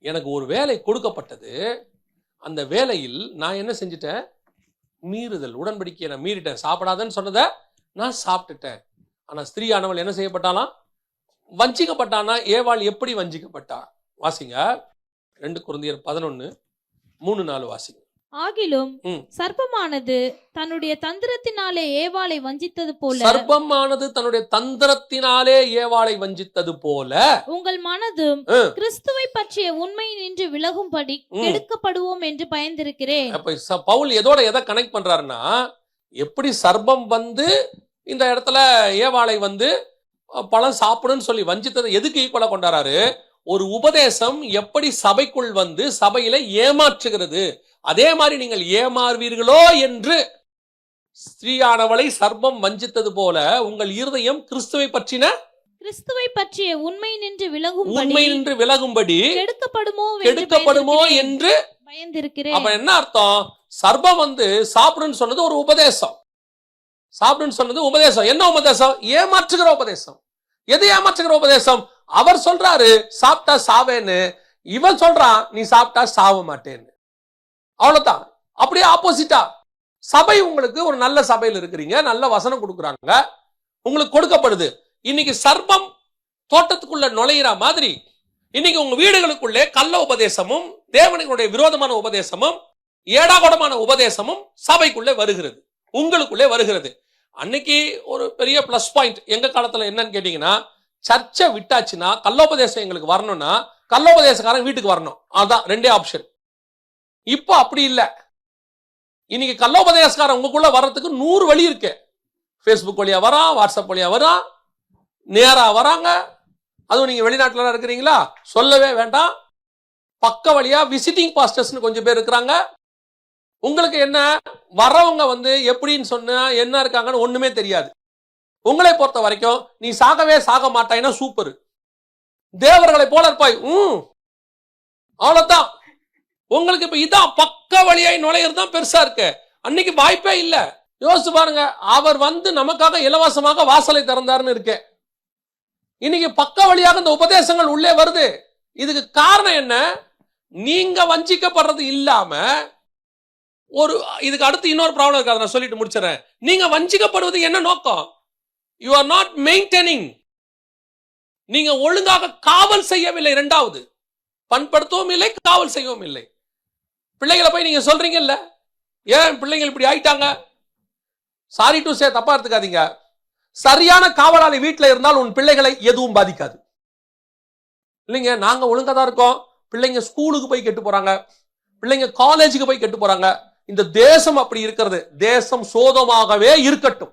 எனக்கு ஒரு வேலை கொடுக்கப்பட்டது, அந்த வேலையில் நான் என்ன செஞ்சிட்டேன்? மீறுதல். உடன்படிக்கையை நான் மீறிட்டேன். சாப்பிடாதன்னு சொன்னதை நான் சாப்பிட்டுட்டேன். ஆனா ஸ்திரீயானவள் என்ன செய்யப்பட்டாலாம்? வஞ்சிக்கப்பட்டானா. ஏவாள் எப்படி வஞ்சிக்கப்பட்டா? வாசிங்க 2 கொரிந்தியர் 11:3-4 வாசிங்க. ஆகிலும் சர்ப்பமானது தன்னுடைய தந்திரத்தினாலே ஏவாளை வஞ்சித்தது போல, சர்ப்பமானது தன்னுடைய தந்திரத்தினாலே ஏவாளை வஞ்சித்தது போல, உங்கள் மனதும் கிறிஸ்துவை பற்றிய உண்மை நின்று விலகும்படி கெடுக்கப்படுவோம் என்று பயந்திருக்கிறேன். அப்ப பவுல் எதை கனெக்ட் பண்றாருன்னா, எப்படி சர்ப்பம் வந்து இந்த இடத்துல ஏவாளை வந்து பழம் சாப்பிடுன்னு சொல்லி வஞ்சித்ததை எதுக்கு ஈக்குவலா கொண்டாரு? ஒரு உபதேசம் எப்படி சபைக்குள் வந்து சபையில ஏமாற்றுகிறது, அதே மாதிரி நீங்கள் ஏமாறுவீர்களோ என்று ஸ்திரீயானவளை சர்ப்பம் வஞ்சித்தது போல உங்கள் இருதயம் கிறிஸ்துவை பற்றிய உண்மை நின்று விலகும்படி கெடுக்கப்படுமோ என்று பயந்திருக்கிறேன். அப்ப என்ன அர்த்தம்? சர்ப்பம் வந்து சாப்பிடுன்னு சொன்னது ஒரு உபதேசம். சாப்பிடுன்னு சொன்னது உபதேசம். என்ன உபதேசம்? ஏமாற்றுகிற உபதேசம். எது ஏமாற்றுகிற உபதேசம்? அவர் சொல்றாரு சாப்பிட்டா சாவேன்னு, இவன் சொல்றான் நீ சாப்பிட்டா சாவ மாட்டேன்னு. அவ்வளவுதான். அப்படியே ஆப்போசிட்டா சபை, உங்களுக்கு ஒரு நல்ல சபையில் இருக்கிறீங்க, நல்ல வசனம் கொடுக்குறாங்க, உங்களுக்கு கொடுக்கப்படுது. இன்னைக்கு சர்ப்பம் தோட்டத்துக்குள்ள நுழையிற மாதிரி இன்னைக்கு உங்க வீடுகளுக்குள்ளே கள்ள உபதேசமும் தேவனுடைய விரோதமான உபதேசமும் ஏடாகூடமான உபதேசமும் சபைக்குள்ளே வருகிறது, உங்களுக்குள்ளே வருகிறது. அன்னைக்கு ஒரு பெரிய பிளஸ் பாயிண்ட் எங்க காலத்துல என்னன்னு கேட்டீங்கன்னா, சர்ச்சை விட்டாச்சுன்னா கள்ளோபதேசம் எங்களுக்கு வரணும்னா கள்ளோபதேசக்காரன் வீட்டுக்கு வரணும். அதான் 2 ஆப்ஷன். இப்போ அப்படி இல்லை. இன்னைக்கு கள்ளோபதேசக்காரன் உங்களுக்குள்ள வர்றதுக்கு 100 வழி இருக்கு. ஃபேஸ்புக் வழியா வரான், வாட்ஸ்அப் வழியா வரான், நேரா வராங்க. அதுவும் நீங்க வெளிநாட்டுல இருக்கிறீங்களா, சொல்லவே வேண்டாம். பக்க வழியா விசிட்டிங் பாஸ்டர்ஸ்னு கொஞ்சம் பேர் இருக்கிறாங்க. உங்களுக்கு என்ன, வரவங்க வந்து எப்படின்னு சொன்னா என்ன இருக்காங்கன்னு ஒண்ணுமே தெரியாது. உங்களை பொறுத்த வரைக்கும் நீ சாகவே சாக மாட்டாய்னா சூப்பர், தேவர்களை போல இருப்பாய், அவ்வளவுதான். உங்களுக்கு இப்ப இதான் பக்க வழியாய் நுழையிறது தான் பெருசா இருக்கு. அன்னைக்கு வாய்ப்பே இல்ல. யோசிச்சு பாருங்க, அவர் வந்து நமக்காக இலவசமாக வாசலை திறந்தாருன்னு இருக்கு. இன்னைக்கு பக்க வழியாக இந்த உபதேசங்கள் உள்ளே வருது. இதுக்கு காரணம் என்ன? நீங்க வஞ்சிக்கப்படுறது இல்லாம ஒரு இதுக்கு அடுத்து இன்னொரு ப்ராப்ளம் இருக்கு, அதை நான் சொல்லிட்டு முடிச்சிடறேன். நீங்க வஞ்சிக்கப்படுவது என்ன நோக்கம்? You are not maintaining. நீங்க ஒழுங்காக காவல் செய்யவில்லை. இரண்டாவது, பண்படுத்தவும் இல்லை, காவல் செய்யவும் இல்லை. பிள்ளைகளை போய் நீங்க சொல்றீங்கல்ல, ஏன் பிள்ளைங்க இப்படி ஆயிட்டாங்க, சாரி டு சே, தப்பா எடுத்துக்காதீங்க. சரியான காவலாளி வீட்டில் இருந்தால் உன் பிள்ளைகளை எதுவும் பாதிக்காது. இல்லைங்க, நாங்க ஒழுங்கா தான் இருக்கோம், பிள்ளைங்க ஸ்கூலுக்கு போய் கெட்டு போறாங்க, பிள்ளைங்க காலேஜுக்கு போய் கெட்டு போறாங்க. இந்த தேசம் அப்படி இருக்கிறது. தேசம் சோதமாகவே இருக்கட்டும்,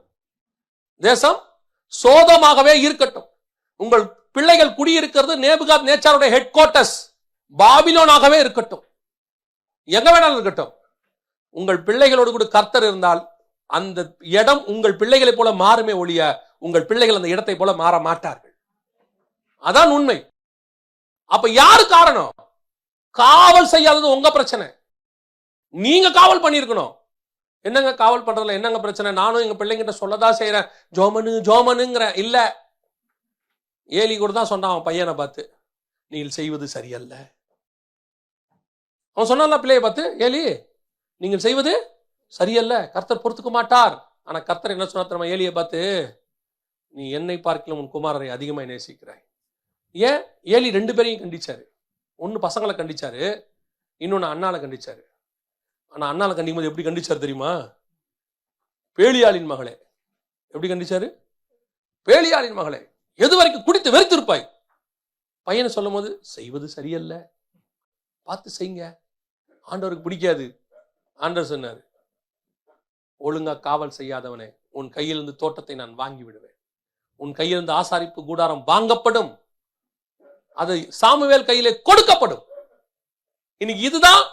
தேசம் சோதமாகவே இருக்கட்டும். உங்கள் பிள்ளைகள் குடியிருக்கிறது நேபுகாத் நேச்சாருடைய ஹெட் குவார்ட்டர்ஸ் பாபிலோனாகவே இருக்கட்டும், எங்க வேணாலும் இருக்கட்டும். உங்கள் பிள்ளைகளோடு கூட கர்த்தர் இருந்தால் அந்த இடம் உங்கள் பிள்ளைகளை போல மாறுமே ஒழிய உங்கள் பிள்ளைகள் அந்த இடத்தை போல மாற மாட்டார்கள். அதான் உண்மை. அப்ப யாரு காரணம்? காவல் செய்யாதது உங்க பிரச்சனை. நீங்க காவல் பண்ணிருக்கணும். என்னங்க காவல் பண்றதுல என்னங்க பிரச்சனை? நானும் எங்க பிள்ளைங்கிட்ட சொல்லதான் செய்யறேன், ஜோமனுங்கிற இல்ல. ஏலி கூட தான் சொன்னான் அவன் பையனை பார்த்து, நீ செய்வது சரியல்ல. அவன் சொன்னான்ல பிள்ளையை பார்த்து, ஏலி நீங்கள் செய்வது சரியல்ல, கர்த்தர் பொறுத்துக்க மாட்டார். ஆனா கர்த்தர் என்ன சொன்னா தெரியுமா ஏலியை பார்த்து? நீ என்னை பார்க்கலாம் உன் குமாரரை அதிகமாக நேசிக்கிறாய். ஏன்? ஏலி ரெண்டு பேரையும் கண்டிச்சாரு. ஒன்னு பசங்களை கண்டிச்சாரு, இன்னொன்னு அண்ணாலை கண்டிச்சாரு. ஆனா அண்ணாலை கண்டிக்கும் போது எப்படி கண்டிச்சாரு தெரியுமா? பேலியாளின் மகளே. எப்படி கண்டிச்சாரு? பேலியாளின் மகளே, எது வரைக்கும் குடித்து வெறுத்திருப்பாய். பையனை சொல்லும் போது செய்வது சரியல்ல, பார்த்து செய்யுங்க, ஆண்டவருக்கு பிடிக்காது. ஆண்டவர் சொன்னார், ஒழுங்கா காவல் செய்யாதவனே, உன் கையிலிருந்து தோட்டத்தை நான் வாங்கி விடுவேன், உன் கையிலிருந்து ஆசாரிப்பு கூடாரம் வாங்கப்படும், அது சாமுவேல் கையிலே கொடுக்கப்படும். இன்னைக்கு இதுதான்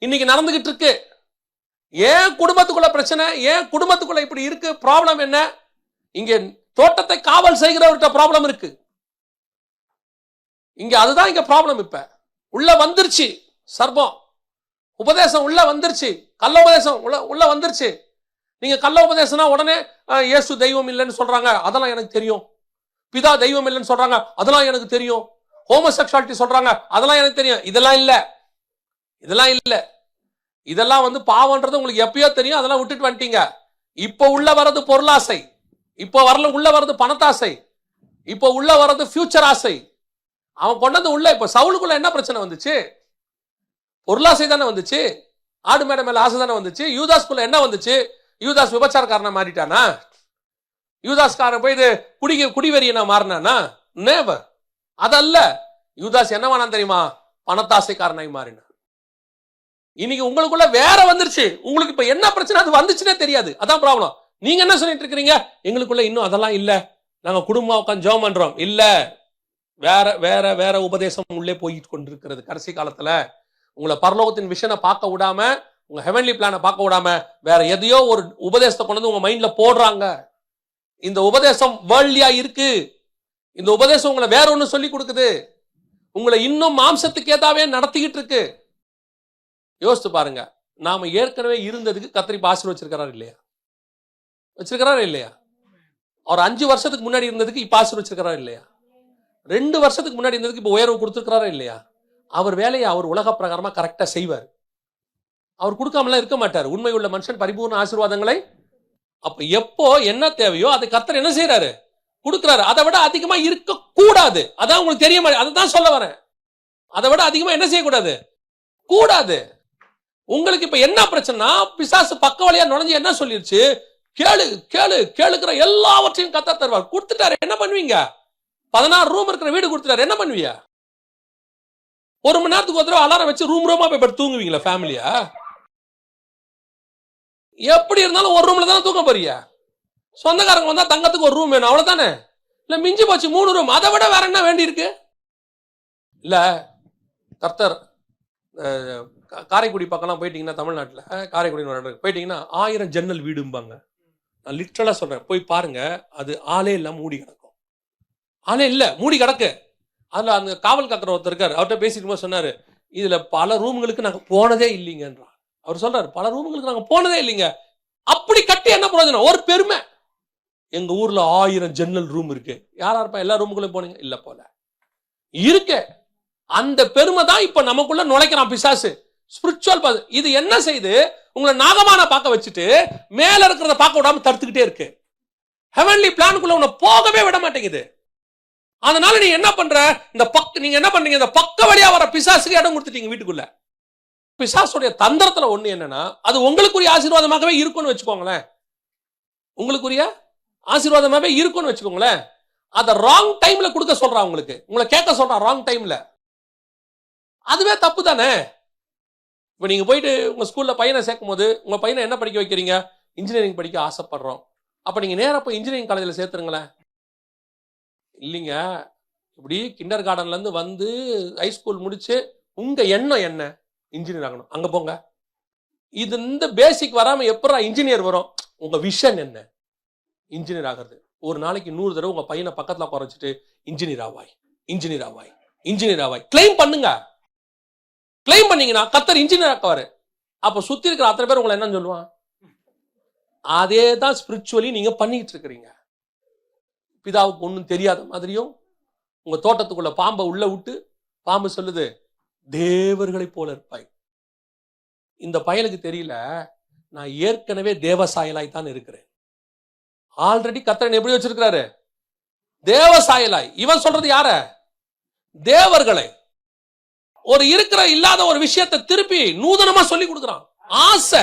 இன்னைக்கு நடந்துகிட்டு இருக்கு. ஏன் குடும்பத்துக்குள்ள பிரச்சனை? ஏன் குடும்பத்துக்குள்ள இப்படி இருக்கு? ப்ராப்ளம் என்ன? இங்க தோட்டத்தை காவல் செய்கிறவர்கிட்ட ப்ராப்ளம் இருக்கு. இங்க அதுதான் இங்க ப்ராப்ளம். இப்ப உள்ள வந்துருச்சு சர்பம், உபதேசம் உள்ள வந்துருச்சு, கள்ள உபதேசம் உள்ள வந்துருச்சு. நீங்க கள்ள உபதேசம்னா உடனே இயேசு தெய்வம் இல்லைன்னு சொல்றாங்க, அதெல்லாம் எனக்கு தெரியும். பிதா தெய்வம் இல்லைன்னு சொல்றாங்க, அதெல்லாம் எனக்கு தெரியும். ஹோமோசெக்சுவாலிட்டி சொல்றாங்க, அதெல்லாம் எனக்கு தெரியும். இதெல்லாம் இல்ல, இதெல்லாம் இல்ல. இதெல்லாம் வந்து பாவம்ன்றது உங்களுக்கு எப்பயோ தெரியும், அதெல்லாம் விட்டுட்டு வந்துட்டீங்க. இப்போ உள்ள வர்றது பொருளாசை, இப்போ உள்ள வர்றது பணத்தாசை, இப்போ உள்ள வர்றது ஃபியூச்சர் ஆசை. அவன் கொண்டது உள்ள. இப்ப சவுலுக்குள்ள என்ன பிரச்சனை வந்துச்சு? பொருளாசை தானே வந்துச்சு, ஆடு மேடை மேல ஆசை தானே வந்துச்சு. யூதாஸ்குள்ள என்ன வந்துச்சு? யூதாஸ் விபச்சாரக்காரனா மாறிட்டானா? யூதாஸ்காரன் போய் இது குடிவெறியனா மாறினானா? நேவர். அதல்ல. யூதாஸ் என்னவானா தெரியுமா? பணத்தாசைக்காரனாய் மாறினான். இன்னைக்கு உங்களுக்குள்ள வேற வந்துருச்சு. உங்களுக்கு இப்ப என்ன பிரச்சனை அது வந்துச்சுன்னே தெரியாது. அதான் ப்ராப்ளம். நீங்க என்ன சொல்லிட்டு இருக்கிறீங்க? எங்களுக்குள்ள இன்னும் அதெல்லாம் இல்ல, நாங்க குடும்பம் உட்காந்து ஜெபம் பண்றோம். இல்ல, வேற வேற வேற உபதேசம் உள்ளே போயிட்டு கொண்டிருக்கிறது. கடைசி காலத்துல உங்களை பரலோகத்தின் விஷனை பார்க்க விடாம, உங்க ஹெவன்லி பிளானை பார்க்க விடாம வேற எதையோ ஒரு உபதேசத்தை கொண்டு வந்து உங்க மைண்ட்ல போடுறாங்க. இந்த உபதேசம் வேர்ல்டியா இருக்கு. இந்த உபதேசம் உங்களை வேற ஒண்ணு சொல்லி கொடுக்குது. உங்களை இன்னும் மாம்சத்துக்கு ஏதாவே நடத்திக்கிட்டு இருக்கு. யோசித்து பாருங்க, நாம ஏற்கனவே இருந்ததுக்கு கர்த்தர் ஆசீர்வாதம் வச்சிருக்கிறாரு இல்லையா? வச்சிருக்கிறாரு இல்லையா? அவர் 5 வருஷத்துக்கு முன்னாடி இருந்ததுக்கு இப்ப ஆசீர்வாதம் வச்சிருக்கிறாரு இல்லையா? 2 வருஷத்துக்கு முன்னாடி இருந்ததுக்கு இப்ப உயர்வு கொடுத்திருக்கிறாரா இல்லையா? அவர் வேலையை அவர் உலக பிரகாரமா கரெக்டா செய்வார். அவர் கொடுக்காமலாம் இருக்க மாட்டார். உண்மை உள்ள மனுஷன் பரிபூர்ண ஆசீர்வாதங்களை. அப்ப எப்போ என்ன தேவையோ அதை கர்த்தர் என்ன செய்யறாரு? கொடுக்கிறாரு. அதை விட அதிகமா இருக்க கூடாது. அதான் உங்களுக்கு தெரிய மாதிரி. அதான் சொல்ல வரேன். அதை விட அதிகமா என்ன செய்யக்கூடாது? கூடாது. உங்களுக்கு இப்ப என்ன பிரச்சனை? பிசாசு பக்க வழியா நுழைஞ்சு என்ன சொல்லிருச்சு? கேளு கேளு கேளுக்கிற எல்லாவற்றையும் கர்த்தர் தருவார். கொடுத்துட்டாரு, என்ன பண்ணுவீங்க? 16 ரூம் இருக்கிற வீடு கொடுத்துட்டாரு, என்ன பண்ணுவீங்க? 1 மணி நேரத்துக்கு ஒரு தடவை அலாரம் வச்சு ரூமா போய் படுத்து தூங்குவீங்களா ஃபேமிலியா? எப்படி இருந்தாலும் ஒரு ரூம்ல தானே தூங்க போறீங்க. சொந்தக்காரங்க வந்தா தங்கத்துக்கு ஒரு ரூம் வேணும், அவ்வளவுதானே. இல்ல மிஞ்சி போச்சு 3 ரூம், அதை விட வேற என்ன வேண்டி இருக்கு? இல்ல கர்த்தர் காரைக்குடி பக்கம்லாம் போயிட்டீங்கன்னா, தமிழ்நாட்டில் காரைக்குடி போயிட்டீங்கன்னா 1000 ஜன்னல் வீடும்பாங்க. நான் லிட்டரலா சொல்றேன், போய் பாருங்க. அது ஆளே இல்லாம மூடி கிடக்கும். ஆளே இல்ல, மூடி கிடக்கு. அதுல அந்த காவல் காக்கிற ஒருத்தர் இருக்காரு, அவர்கிட்ட பேசிட்டு போது சொன்னாரு, இதுல பல ரூம்களுக்கு நாங்க போனதே இல்லைங்கன்றார். அவர் சொல்றாரு, பல ரூம்களுக்கு நாங்க போனதே இல்லைங்க. அப்படி கட்டி என்ன பிரயோஜனம்? ஒரு பெருமை. எங்க ஊர்ல 1000 ஜன்னல் ரூம் இருக்கு. யாரா இருப்பா எல்லா ரூமுக்குள்ள போனீங்க? இல்ல போல இருக்கு. அந்த பெருமை தான் இப்ப நமக்குள்ள நுழைக்கிறான் பிசாசு. ஸ்பிரிச்சுவல் இது என்ன செய்து உங்களை நாகமான பார்க்க வச்சுட்டு மேல இருக்கிறத பார்க்க விடாம தடுத்துக்கிட்டே இருக்கு. ஹெவன்லி பிளானுக்குள்ள உன்னை போகவே விட மாட்டேங்குது. அதனால நீ என்ன பண்ற? நீங்க என்ன பண்றீங்க? இந்த பக்க வழியா வர பிசாசுக்கு இடம் கொடுத்துட்டீங்க வீட்டுக்குள்ள. பிசாசுடைய தந்திரத்துல ஒண்ணு என்னன்னா, அது உங்களுக்குரிய ஆசீர்வாதமாகவே இருக்கும்னு வச்சுக்கோங்களேன். உங்களுக்குரிய ஆசீர்வாதமாகவே இருக்கும்னு வச்சுக்கோங்களேன். அதை ராங் டைம்ல கொடுக்க சொல்றான் உங்களுக்கு, உங்களை கேட்க சொல்றான் ராங் டைம்ல. அதுவே தப்பு தானே? இப்ப நீங்க போயிட்டு உங்க ஸ்கூல்ல பையனை சேர்க்கும் போது உங்க பையனை என்ன படிக்க வைக்கிறீங்க? இன்ஜினியரிங் படிக்க ஆசைப்படுறோம். அப்ப நீங்க நேரா போய் இன்ஜினியரிங் காலேஜில் சேர்த்துருங்களேன். இல்லைங்க, இப்படி கிண்டர் கார்டன்ல இருந்து வந்து ஹைஸ்கூல் முடிச்சு உங்க எண்ணம் என்ன? இன்ஜினியர் ஆகணும். அங்க போங்க. இது இந்த பேசிக் வராம எப்படா இன்ஜினியர் வரும்? உங்க விஷன் என்ன? இன்ஜினியர் ஆகிறது. ஒரு நாளைக்கு 100 தடவை உங்க பையனை பக்கத்துல குறைச்சிட்டு இன்ஜினியர் ஆவாய், இன்ஜினியர் ஆவாய், இன்ஜினியர் ஆவாய் கிளைம் பண்ணுங்க. கிளைம் பண்ணீங்கன்னா கர்த்தர் இன்ஜினியர் ஆக்குவாரு. அப்ப சுத்தி இருக்கிற அத்தனை பேர் உங்களை என்ன சொல்லுவான்? அதே தான் ஸ்பிரிச்சுவலி நீங்க பண்ணிட்டு இருக்கிறீங்க. பிதாவுக்கு ஒன்றும் தெரியாத மாதிரியும் உங்க தோட்டத்துக்குள்ள பாம்பை உள்ள விட்டு பாம்பு சொல்லுது தேவர்களை போல இருப்பாய். இந்த பயலுக்கு தெரியல, நான் ஏற்கனவே தேவசாயலாய் தான் இருக்கிறேன். ஆல்ரெடி கர்த்தர் எப்படி வச்சிருக்கிறாரு? தேவசாயலாய். இவன் சொல்றது யார? தேவர்களை. ஒரு இருக்கிற இல்லாத ஒரு விஷயத்தை திருப்பி நூதனமா சொல்லி கொடுக்குறான். ஆசை,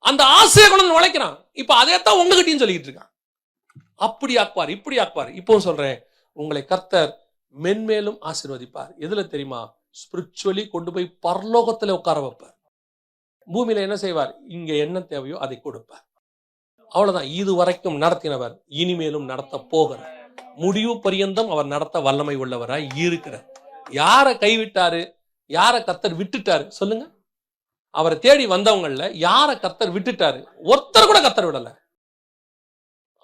அந்த ஆசையை கொண்டு நுழைக்கிறான். இப்ப அதைத்தான் உங்ககிட்டயும் சொல்லிட்டு இருக்கான். அப்படி ஆக்குவார், இப்படி ஆக்குவார். இப்போ சொல்றேன், உங்களை கர்த்தர் மென்மேலும் ஆசீர்வதிப்பார். எதுல தெரியுமா? ஸ்பிரிச்சுவலி கொண்டு போய் பரலோகத்துல உட்கார வைப்பார். பூமியில என்ன செய்வார்? இங்க என்ன தேவையோ அதை கொடுப்பார். அவ்வளவுதான். இது வரைக்கும் நடத்தினவர் இனிமேலும் நடத்த போகிறார். முடிவு பரியந்தம் அவர் நடத்த வல்லமை உள்ளவராய் இருக்கிறார். யாரை கைவிட்டாரு? யாரை கர்த்தர் விட்டுட்டாரு சொல்லுங்க? அவரை தேடி வந்தவங்கள்ல யாரை கர்த்தர் விட்டுட்டாரு? ஒருத்தர் கூட கர்த்தர் விடல.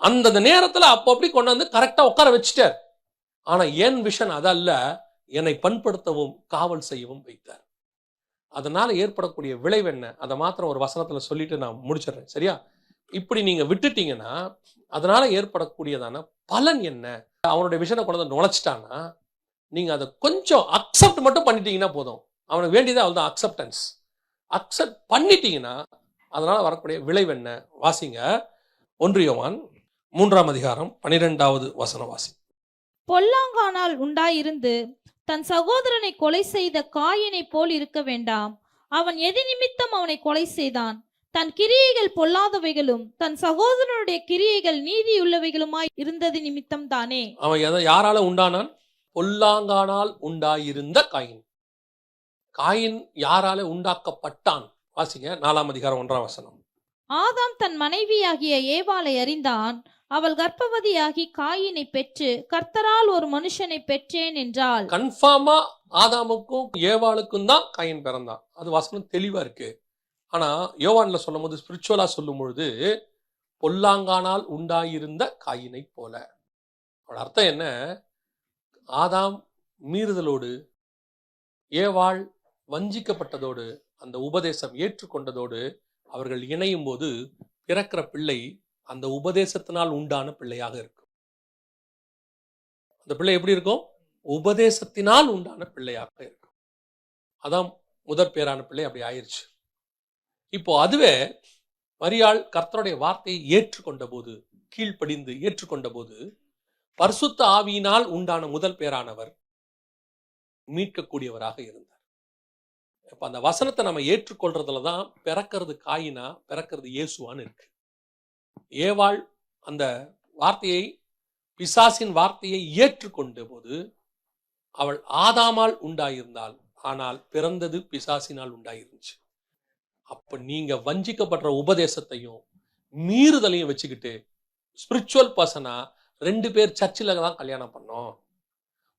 அந்த நேரத்துல அப்போ அப்படி கொண்டு வந்து கரெக்டா உட்கார வச்சுட்டார். ஆனா என் விஷன் அதல்ல, என்னை பண்படுத்தவும் காவல் செய்யவும் வைத்தார். அதனால ஏற்படக்கூடிய விளைவு என்ன? அதை மாத்திரம் ஒரு வசனத்துல சொல்லிட்டு நான் முடிச்சிடறேன், சரியா? இப்படி நீங்க விட்டுட்டீங்கன்னா அதனால ஏற்படக்கூடியதான பலன் என்ன? அவனுடைய விஷனை கொண்டு வந்து நுழைச்சிட்டான்னா நீங்க அதை கொஞ்சம் அக்செப்ட் மட்டும் பண்ணிட்டீங்கன்னா போதும். அவனுக்கு வேண்டியது அவள்தான் அக்செப்டன்ஸ். அக்செப்ட் பண்ணிட்டீங்கன்னா அதனால வரக்கூடிய விளைவு என்ன? வாசிங்க. 1 யோவான் 3ஆம் அதிகாரம் 12வது வசனம் வாசி. பொல்லாங்கானால் உண்டாயிருந்து தன் சகோதரனை கொலை செய்த காயினை போல் இருக்க வேண்டாம். அவன் எது நிமித்தம் அவனை கொலை செய்தான்? தன் கிரியைகள் பொல்லாதவைகளும் தன் சகோதரனுடைய கிரியைகள் நீதியுள்ளவைகளுமாய் இருந்தது நிமித்தம் தானே. அவன் யாரால உண்டானான்? பொல்லாங்கானால் உண்டாயிருந்த காயின். காயின் யாரால உண்டாக்கப்பட்டான்? வாசிங்க 4ஆம் அதிகாரம் 1ஆம் வசனம். ஆதாம் தன் மனைவியாகிய ஏவாளை அறிந்தான். அவள் கர்ப்பவதியாகி காயினை பெற்று கர்த்தரால் ஒரு மனுஷனை பெற்றேன் என்றாள். கன்ஃபார்மா ஆதாமுக்கும் ஏவாளுக்கும் தான் காயின் பிறந்தான். அது வசனம் தெளிவா இருக்கு. ஆனா யோவான்ல சொல்லும் போது, ஸ்பிரிச்சுவலா சொல்லும் பொழுது, பொல்லாங்கானால் உண்டாயிருந்த காயினை போல. அவளோட அர்த்தம் என்ன? ஆதாம் மீறுதலோடு, ஏவாள் வஞ்சிக்கப்பட்டதோடு, அந்த உபதேசம் ஏற்றுக்கொண்டதோடு அவர்கள் இணையும் போது பிறக்கிற பிள்ளை அந்த உபதேசத்தினால் உண்டான பிள்ளையாக இருக்கும். அந்த பிள்ளை எப்படி இருக்கும்? உபதேசத்தினால் உண்டான பிள்ளையாக இருக்கும். அதான் முதற் பேரான பிள்ளை அப்படி ஆயிடுச்சு. இப்போ அதுவே மரியாள் கர்த்தருடைய வார்த்தையை ஏற்றுக்கொண்ட போது, கீழ்ப்படிந்து ஏற்றுக்கொண்ட போது, பரிசுத்த ஆவியினால் உண்டான முதல் பேரானவர் மீட்கக்கூடியவராக இருந்தார். இப்ப அந்த வசனத்தை நம்ம ஏற்றுக்கொள்றதுலதான் பிறக்கிறது காயினா, பிறக்கிறது இயேசுவான்னு இருக்கு. ஏவாள் அந்த வார்த்தையை, பிசாசின் வார்த்தையை ஏற்றுக்கொண்ட போது அவள் ஆதாமால் உண்டாயிருந்தாள். ஆனால் பிறந்தது பிசாசினால் உண்டாயிருந்துச்சு. அப்ப நீங்க வஞ்சிக்கப்படுற உபதேசத்தையும் மீறுதலையும் வச்சுக்கிட்டு ஸ்பிரிச்சுவல் பர்சனா 2 பேர் சர்ச்சில் தான் கல்யாணம் பண்ணோம்,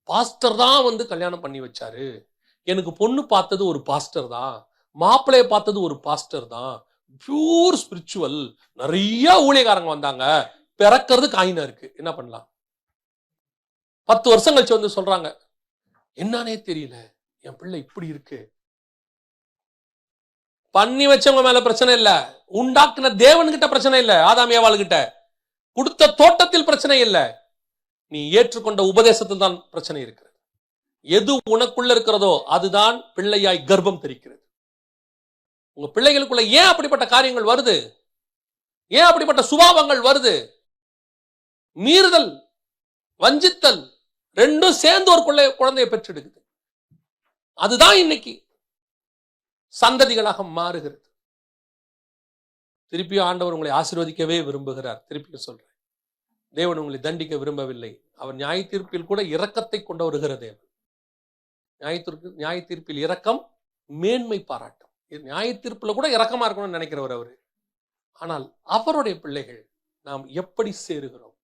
பாஸ்டர் தான் வந்து கல்யாணம் பண்ணி வச்சாரு, எனக்கு பொண்ணு பார்த்தது ஒரு பாஸ்டர் தான், மாப்பிள்ளைய பார்த்தது ஒரு பாஸ்டர் தான், பியூர் ஸ்பிரிச்சுவல், நிறைய ஊழியக்காரங்க வந்தாங்க, பிறக்கிறது காயினா இருக்கு, என்ன பண்ணலாம்? 10 வருஷம் கழிச்சு வந்து சொல்றாங்க, என்னன்னே தெரியல, என் பிள்ளை இப்படி இருக்கு. பண்ணி வச்சவங்க மேல பிரச்சனை இல்ல, உண்டாக்குன தேவன்கிட்ட பிரச்சனை இல்ல, ஆதாம் ஏவாள் கிட்ட கொடுத்த தோட்டத்தில் பிரச்சனை இல்ல, நீ ஏற்றுக்கொண்ட உபதேசத்தில் தான் பிரச்சனை இருக்கிறது. எது உனக்குள்ள இருக்கிறதோ அதுதான் பிள்ளையாய் கர்ப்பம் தெரிக்கிறது. உங்க பிள்ளைகளுக்குள்ள ஏன் அப்படிப்பட்ட காரியங்கள் வருது? ஏன் அப்படிப்பட்ட சுபாவங்கள் வருது? மீறுதல், வஞ்சித்தல் ரெண்டும் சேர்ந்து ஒரு குழந்தையை பெற்றெடுக்குது. அதுதான் இன்னைக்கு சந்ததிகளாக மாறுகிறது. திருப்பியும் ஆண்டவர் உங்களை ஆசீர்வதிக்கவே விரும்புகிறார். திருப்பியும் சொல்றேன், தேவன் உங்களை தண்டிக்க விரும்பவில்லை. அவர் நியாய தீர்ப்பில் கூட இரக்கத்தை கொண்டு வருகிற தேவன். நியாய தீர்ப்பில் இரக்கம் மேன்மை பாராட்டும். நியாய தீர்ப்புல கூட இரக்கமா இருக்கணும்னு நினைக்கிறவர் அவரு. ஆனால் அவருடைய பிள்ளைகள் நாம் எப்படி சேருகிறோம்,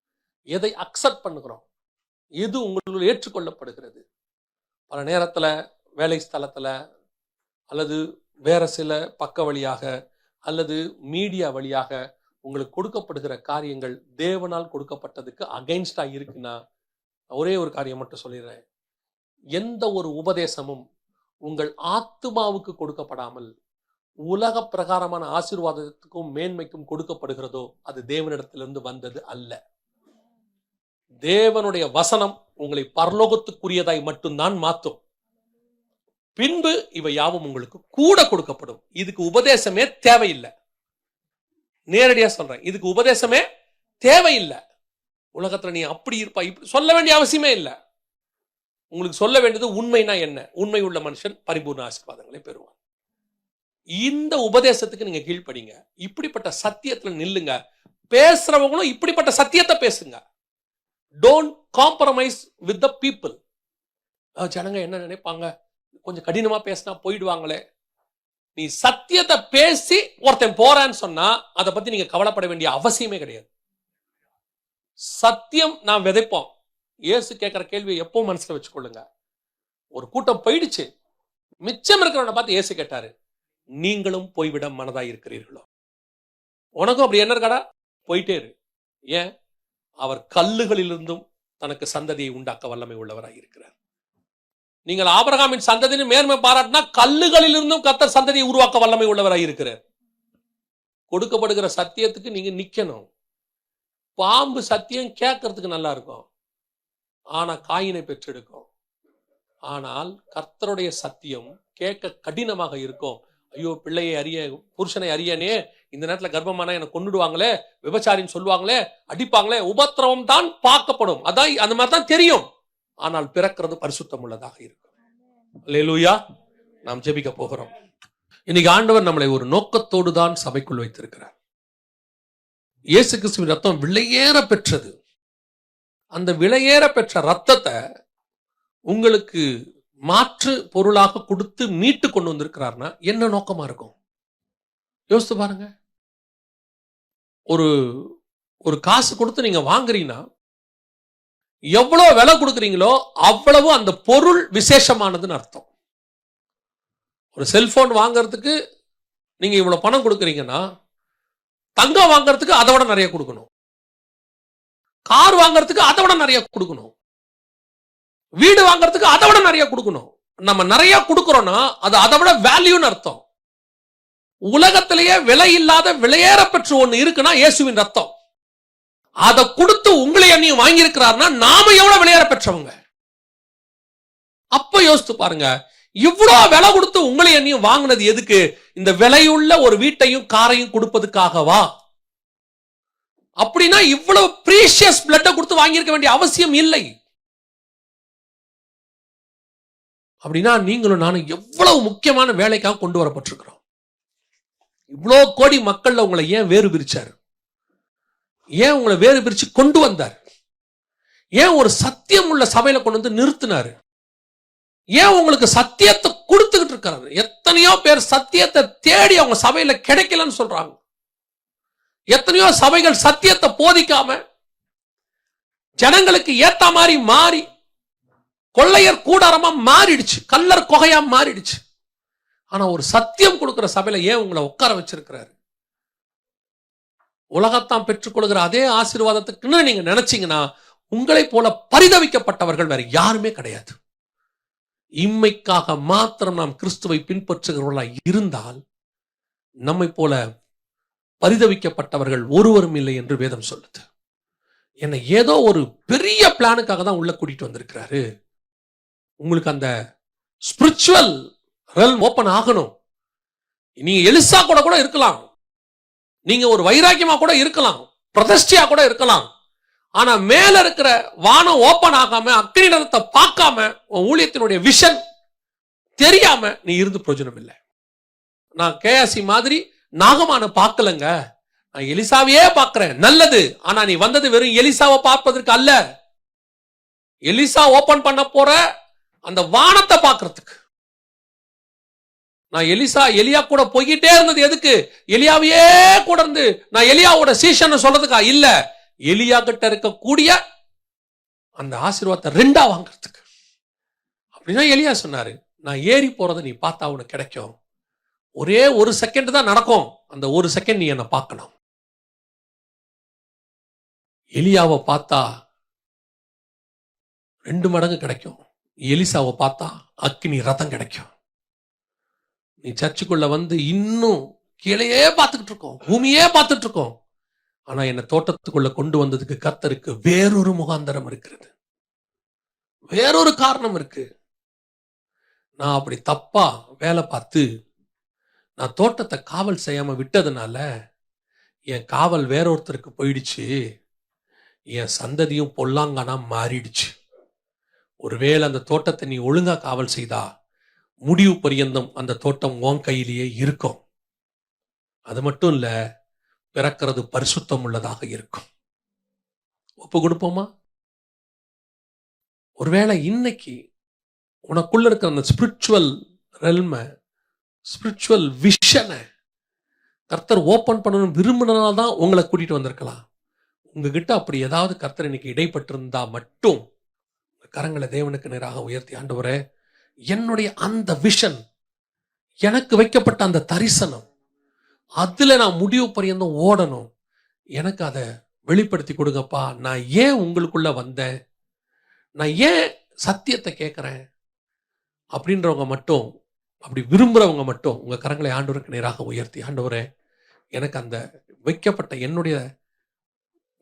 எதை அக்செப்ட் பண்ணுகிறோம், எது உங்களுள் ஏற்றுக்கொள்ளப்படுகிறது? பல நேரத்துல வேலை ஸ்தலத்துல அல்லது வேற சில பக்க வழியாக அல்லது மீடியா வழியாக உங்களுக்கு கொடுக்கப்படுகிற காரியங்கள் தேவனால் கொடுக்கப்பட்டதுக்கு அகைன்ஸ்டா இருக்குன்னா, ஒரே ஒரு காரியம் மட்டும் சொல்லிடுறேன், எந்த ஒரு உபதேசமும் உங்கள் ஆத்துமாவுக்கு கொடுக்கப்படாமல் உலக பிரகாரமான ஆசீர்வாதத்துக்கும் மேன்மைக்கும் கொடுக்கப்படுகிறதோ அது தேவனிடத்திலிருந்து வந்தது அல்ல. தேவனுடைய வசனம் உங்களை பரலோகத்துக்குரியதாய் மட்டும்தான் மாற்றும். பின்பு இவை யாவும் உங்களுக்கு கூட கொடுக்கப்படும். இதுக்கு உபதேசமே தேவையில்லை. நேரடியா சொல்றேன், இதுக்கு உபதேசமே தேவையில்லை. உலகத்துல நீ அப்படி இருப்பா இப்படி சொல்ல வேண்டிய அவசியமே இல்லை. உங்களுக்கு சொல்ல வேண்டியது உண்மைனா என்ன? உண்மை உள்ள மனுஷன் பரிபூர்ண ஆசீர்வாதங்களை பெறுவான். இந்த உபதேசத்துக்கு நீங்க கீழ்ப்படிங்க. இப்படிப்பட்ட சத்தியத்துல நில்லுங்க. பேசுறவங்களும் இப்படிப்பட்ட சத்தியத்தை பேசுங்க. Don't compromise with the people. ஜனங்க என்ன நினைப்பாங்க, கொஞ்சம் கடினமா பேசினா போயிடுவாங்களே. நீ சத்தியத்தை பேசி ஒருத்தன் போறான்னு சொன்னா அதை பத்தி நீங்க கவலைப்பட வேண்டிய அவசியமே கிடையாது. சத்தியம் நான் விதைப்போம். இயேசு கேட்கிற கேள்வியை எப்போ மனசுல வச்சுக்கொள்ளுங்க. ஒரு கூட்டம் போயிடுச்சு, மிச்சம் இருக்கிறவனை பார்த்து இயேசு கேட்டாரு, நீங்களும் போய்விட மனதாய் இருக்கிறீர்களோ? உனக்கும் அப்படி என்ன இருக்காடா? போயிட்டே இரு. ஏன்? அவர் கல்லுகளிலிருந்தும் தனக்கு சந்ததியை உண்டாக்க வல்லமை உள்ளவராய் இருக்கிறார். நீங்கள் ஆபிரகாமின் சந்ததியின் மேன்மை பாராட்டினா கல்லுகளிலிருந்தும் கர்த்தர் சந்ததியை உருவாக்க வல்லமை உள்ளவராய் இருக்கிறார். கொடுக்கப்படுகிற சத்தியத்துக்கு நீங்க நிக்கணும். பாம்பு சத்தியம் கேட்கறதுக்கு நல்லா இருக்கும், ஆனா காயினை பெற்றெடுக்கும். ஆனால் கர்த்தருடைய சத்தியம் கேட்க கடினமாக இருக்கும். ஐயோ, பிள்ளையை அறிய, புருஷனை அறியனே, இந்த நேரத்துல கர்ப்பமானா எனக்கு கொன்னுடுவாங்களே, விபச்சாரின்னு சொல்லுவாங்களே, அடிப்பாங்களே, உபத்திரவம் தான் பார்க்கப்படும். அதான் அந்த மாதிரி தான் தெரியும். ஆனால் பிறக்கிறது பரிசுத்தம் உள்ளதாக இருக்கும். அல்லேலூயா. நாம் ஜெபிக்க போகிறோம். இன்னைக்கு ஆண்டவர் நம்மளை ஒரு நோக்கத்தோடு தான் சபைக்குள் வைத்திருக்கிறார். இயேசு கிறிஸ்துவின் ரத்தம் விலையேற பெற்றது. அந்த விலையேற பெற்ற ரத்தத்தை உங்களுக்கு மாற்று பொருளாக கொடுத்து மீட்டு கொண்டு வந்திருக்கிறார்னா என்ன நோக்கமா இருக்கும்? யோசித்து பாருங்க. ஒரு காசு கொடுத்து நீங்க வாங்குறீங்கன்னா எவ்வளவு விலை கொடுக்குறீங்களோ அவ்வளவு அந்த பொருள் விசேஷமானதுன்னு அர்த்தம். ஒரு செல்போன் வாங்கறதுக்கு நீங்க இவ்வளவு பணம் கொடுக்குறீங்கன்னா தங்கம் வாங்கறதுக்கு அதை விட நிறைய கொடுக்கணும், கார் வாங்கறதுக்கு அதை விட நிறைய கொடுக்கணும், வீடு வாங்கறதுக்கு அதை விட நிறைய கொடுக்கணும். நம்ம நிறைய கொடுக்கிறோம்னா அது அதை விட வேல்யூன்னு அர்த்தம். உலகத்திலேயே விலை இல்லாத விலையேற பெற்ற ஒண்ணு இருக்குன்னா இயேசுவின் ரத்தம். அதை கொடுத்து உங்களை அண்ணியும் வாங்கி இருக்கிறார்னா நாம எவ்வளவு விலையேற பெற்றவங்க. அப்ப யோசித்து பாருங்க, இவ்வளவு விலை கொடுத்து உங்களை அண்ணியும் வாங்கினது எதுக்கு? இந்த விலையுள்ள ஒரு வீட்டையும் காரையும் கொடுப்பதுக்காகவா? அப்படின்னா இவ்வளவு பிரீஷியஸ் பிளட்டை கொடுத்து வாங்கியிருக்க வேண்டிய அவசியம் இல்லை. அப்படின்னா நீங்களும் நானும் எவ்வளவு முக்கியமான வேலைக்காக கொண்டு வரப்பட்டிருக்கிறோம். இவ்வளவு கோடி மக்கள்ல உங்களை ஏன் வேறு பிரிச்சாரு? ஏன் உங்களை வேறு பிரிச்சு கொண்டு வந்தார்? ஏன் ஒரு சத்தியம் உள்ள சபையில கொண்டு வந்து நிறுத்தினாரு? ஏன் உங்களுக்கு சத்தியத்தை கொடுத்துக்கிட்டு இருக்காரு? எத்தனையோ பேர் சத்தியத்தை தேடி அவங்க சபையில கிடைக்கலன்னு சொல்றாங்க. எத்தனையோ சபைகள் சத்தியத்தை போதிக்காம ஜனங்களுக்கு ஏத்த மாதிரி மாறி கொள்ளையர் கூடாரமா மாறிடுச்சு, கல்லர் கொகையா மாறிடுச்சு. ஆனா ஒரு சத்தியம் கொடுக்கிற சபையில ஏன் உங்களை உட்கார வச்சிருக்கிறாரு? உலகத்தான் பெற்றுக்கொள்கிற அதே ஆசீர்வாதத்துக்குன்னு நீங்க நினைச்சீங்கன்னா உங்களை போல பரிதவிக்கப்பட்டவர்கள் வேற யாருமே கிடையாது. இம்மைக்காக மாத்திரம் நாம் கிறிஸ்துவை பின்பற்றுகிறவர்களாய் இருந்தால் நம்மை போல பரிதவிக்கப்பட்டவர்கள் ஒருவரும் இல்லை என்று வேதம் சொல்லுது. என்னை ஏதோ ஒரு பெரிய பிளானுக்காக தான் உள்ள கூட்டிட்டு வந்திருக்கிறாரு. உங்களுக்கு அந்த ஸ்பிரிச்சுவல் ரெல்ம் ஓபன் ஆகணும். நீங்க எலிசா கூட இருக்கலாம், நீங்க ஒரு வைராக்கியமா கூட இருக்கலாம், பிரதிஷ்டையா கூட இருக்கலாம். ஆனா மேல இருக்கிற வானம் ஓபன் ஆகாம அக்கினிடத்தை பார்க்காம உன் ஊழியத்தினுடைய விஷன் தெரியாம நீ இருந்து பிரயோஜனம் இல்லை. நான் கேசி மாதிரி நாகமான பார்க்கலங்க, நான் எலிசாவையே பார்க்கிறேன். நல்லது, ஆனா நீ வந்தது வெறும் எலிசாவை பார்ப்பதற்கு அல்ல, எலிசா ஓபன் பண்ண போற அந்த வானத்தை பார்க்கறதுக்கு. நான் எலியா கூட போய்கிட்டே இருந்தது எதுக்கு? எலியாவையே கூட இருந்து நான் எலியாவோட சீஷன் சொல்றதுக்கா? இல்ல, எலியா கிட்ட இருக்கக்கூடிய அந்த ஆசீர்வாதத்தை ரெண்டா வாங்கறதுக்கு. அப்படின்னா எலியா சொன்னாரு, நான் ஏறி போறதை நீ பார்த்தா உனக்கு கிடைக்கும். ஒரே ஒரு செகண்ட் தான் நடக்கும், அந்த ஒரு செகண்ட் நீ என்ன பார்க்கணும். எலியாவை பார்த்தா 2 மடங்கு கிடைக்கும், எலிசாவை பார்த்தா அக்கினி ரதம் கிடைக்கும். நீ சர்ச்சுக்குள்ள வந்து இன்னும் கீழையே பார்த்துக்கிட்டு இருக்கோம், பூமியே பார்த்துட்டு இருக்கோம். ஆனா என்ன தோட்டத்துக்குள்ள கொண்டு வந்ததுக்கு கர்த்தருக்கு வேறொரு முகாந்தரம் இருக்கிறது, வேறொரு காரணம் இருக்கு. நான் அப்படி தப்பா வேலை பார்த்து நான் தோட்டத்தை காவல் செய்யாம விட்டதுனால என் காவல் வேறொருத்தருக்கு போயிடுச்சு, என் சந்ததியும் பொல்லாங்கானா மாறிடுச்சு. ஒருவேளை அந்த தோட்டத்தை நீ ஒழுங்கா காவல் செய்தா முடிவு பரியந்தம் அந்த தோட்டம் உன் கையிலேயே இருக்கும். அது மட்டும் இல்ல, பிறக்கிறது பரிசுத்தம் உள்ளதாக இருக்கும். ஒப்பு கொடுப்போமா? ஒருவேளை இன்னைக்கு உனக்குள்ள இருக்கிற அந்த ஸ்பிரிச்சுவல் ரெல்ம, ஸ்பிரிச்சுவல் விஷனை கர்த்தர் ஓபன் பண்ணணும் விரும்பினால தான் உங்களை கூட்டிட்டு வந்திருக்கலாம். உங்ககிட்ட அப்படி ஏதாவது கர்த்தர் இன்னைக்கு இடைப்பட்டிருந்தா மட்டும் கரங்களை தேவனுக்கு நேராக உயர்த்தி, ஆண்டவரே, என்னுடைய அந்த விஷன், எனக்கு வைக்கப்பட்ட அந்த தரிசனம், அதுல நான் முடிவு பரியந்தம் ஓடணும், எனக்கு அதை வெளிப்படுத்தி கொடுங்கப்பா. நான் ஏன் உங்களுக்குள்ள வந்தேன், நான் ஏன் சத்தியத்தை கேட்கிறேன் அப்படின்றவங்க மட்டும், அப்படி விரும்புறவங்க மட்டும் உங்க கரங்களை ஆண்டவருக்கு நேராக உயர்த்தி, ஆண்டவரே, எனக்கு அந்த வைக்கப்பட்ட என்னுடைய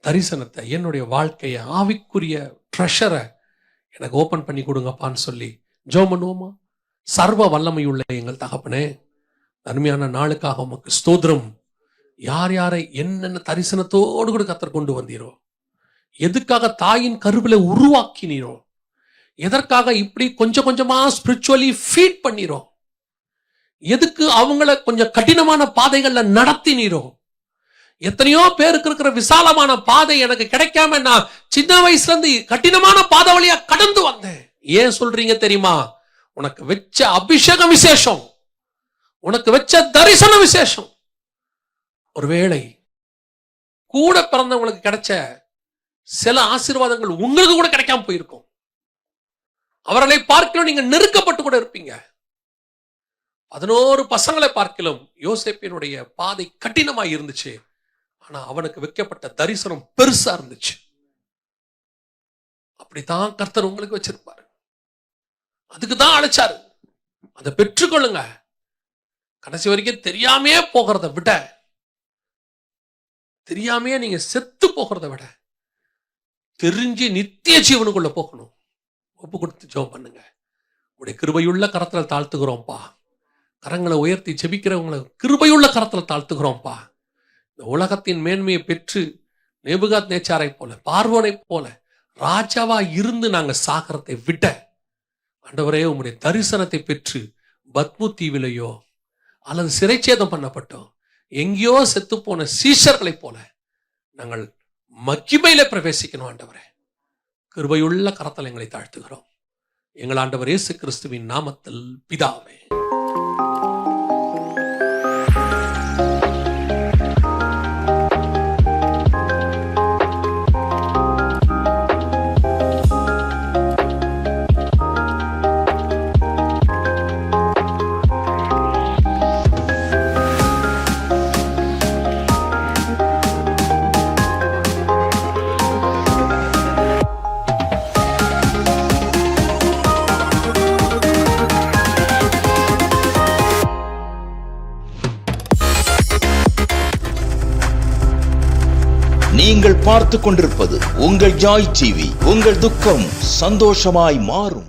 தரிசனத்தை, என்னுடைய வாழ்க்கையை, ஆவிக்குரிய ட்ரெஷரை எனக்கு ஓபன் பண்ணி கொடுங்கப்பான்னு சொல்லி ஜெபம் பண்ணுவோமா? சர்வ வல்லமையுள்ள எங்கள் தகப்பனே, அருமையான நாளுக்காக உமக்கு ஸ்தோத்திரம். யார் யாரை என்னென்ன தரிசனத்தோடு கூட கர்த்தர் கொண்டு வந்தீரோ, எதுக்காக தாயின் கருவில உருவாக்கினீரோ, எதற்காக இப்படி கொஞ்சம் கொஞ்சமா ஸ்பிரிச்சுவலி ஃபீட் பண்ணீரோ, எதுக்கு அவங்கள கொஞ்சம் கடினமான பாதைகள்ல நடத்தினீரோ. எத்தனையோ பேருக்கு இருக்கிற விசாலமான பாதை எனக்கு கிடைக்காம நான் சின்ன வயசுல இருந்து கடினமான பாதை வழியா கடந்து வந்தேன். ஏன் சொல்றீங்க தெரியுமா? உனக்கு வச்ச அபிஷேகம் விசேஷம், உனக்கு வச்ச தரிசன விசேஷம். ஒருவேளை கூட பிறந்தவங்களுக்கு கிடைச்ச சில ஆசீர்வாதங்கள் உங்களுக்கு கூட கிடைக்காம போயிருக்கும். அவர்களை பார்க்கலாம் நீங்க நெருக்கப்பட்டு கூட இருப்பீங்க. 11 பசங்களை பார்க்கலாம் யோசேப்பினுடைய பாதை கடினமாய் இருந்துச்சு, ஆனா அவனுக்கு வைக்கப்பட்ட தரிசனம் பெருசா இருந்துச்சு. அப்படித்தான் கர்த்தர் உங்களுக்கு வச்சிருப்பாரு, அதுக்குதான் அழைச்சாரு. அதை பெற்றுக்கொள்ளுங்க. கடைசி வரைக்கும் தெரியாமே போகிறத விட, தெரியாமே நீங்க செத்து போகிறத விட, தெரிஞ்சு நித்திய ஜீவனுக்குள்ள போகணும். ஒப்பு கொடுத்து ஜெபம் பண்ணுங்க. உடைய கிருபையுள்ள கரத்துல தாழ்த்துகிறோம்ப்பா. கரங்களை உயர்த்தி ஜெபிக்கிறவங்களை கிருபையுள்ள கரத்துல தாழ்த்துகிறோம்ப்பா. இந்த உலகத்தின் மேன்மையை பெற்று நேபுகாத் நேச்சாரை போல, பார்வோனை போல ராஜாவா இருந்து நாங்க சாகரத்தை விட, ஆண்டவரே, உம்முடைய தரிசனத்தை பெற்று பத்மு தீவிலையோ அல்லது சிறைச்சேதம் பண்ணப்பட்டோம் எங்கேயோ செத்து போன சீஷர்களை போல நாங்கள் மகிமையில பிரவேசிக்கணும். ஆண்டவரே, கிருபையுள்ள கரத்தில் எங்களை தாழ்த்துகிறோம். எங்கள் ஆண்டவர் இயேசு கிறிஸ்துவின் நாமத்தில் பிதாவே. நீங்கள் பார்த்து கொண்டிருப்பது உங்கள் ஜாய் டிவி. உங்கள் துக்கம் சந்தோஷமாய் மாறும்.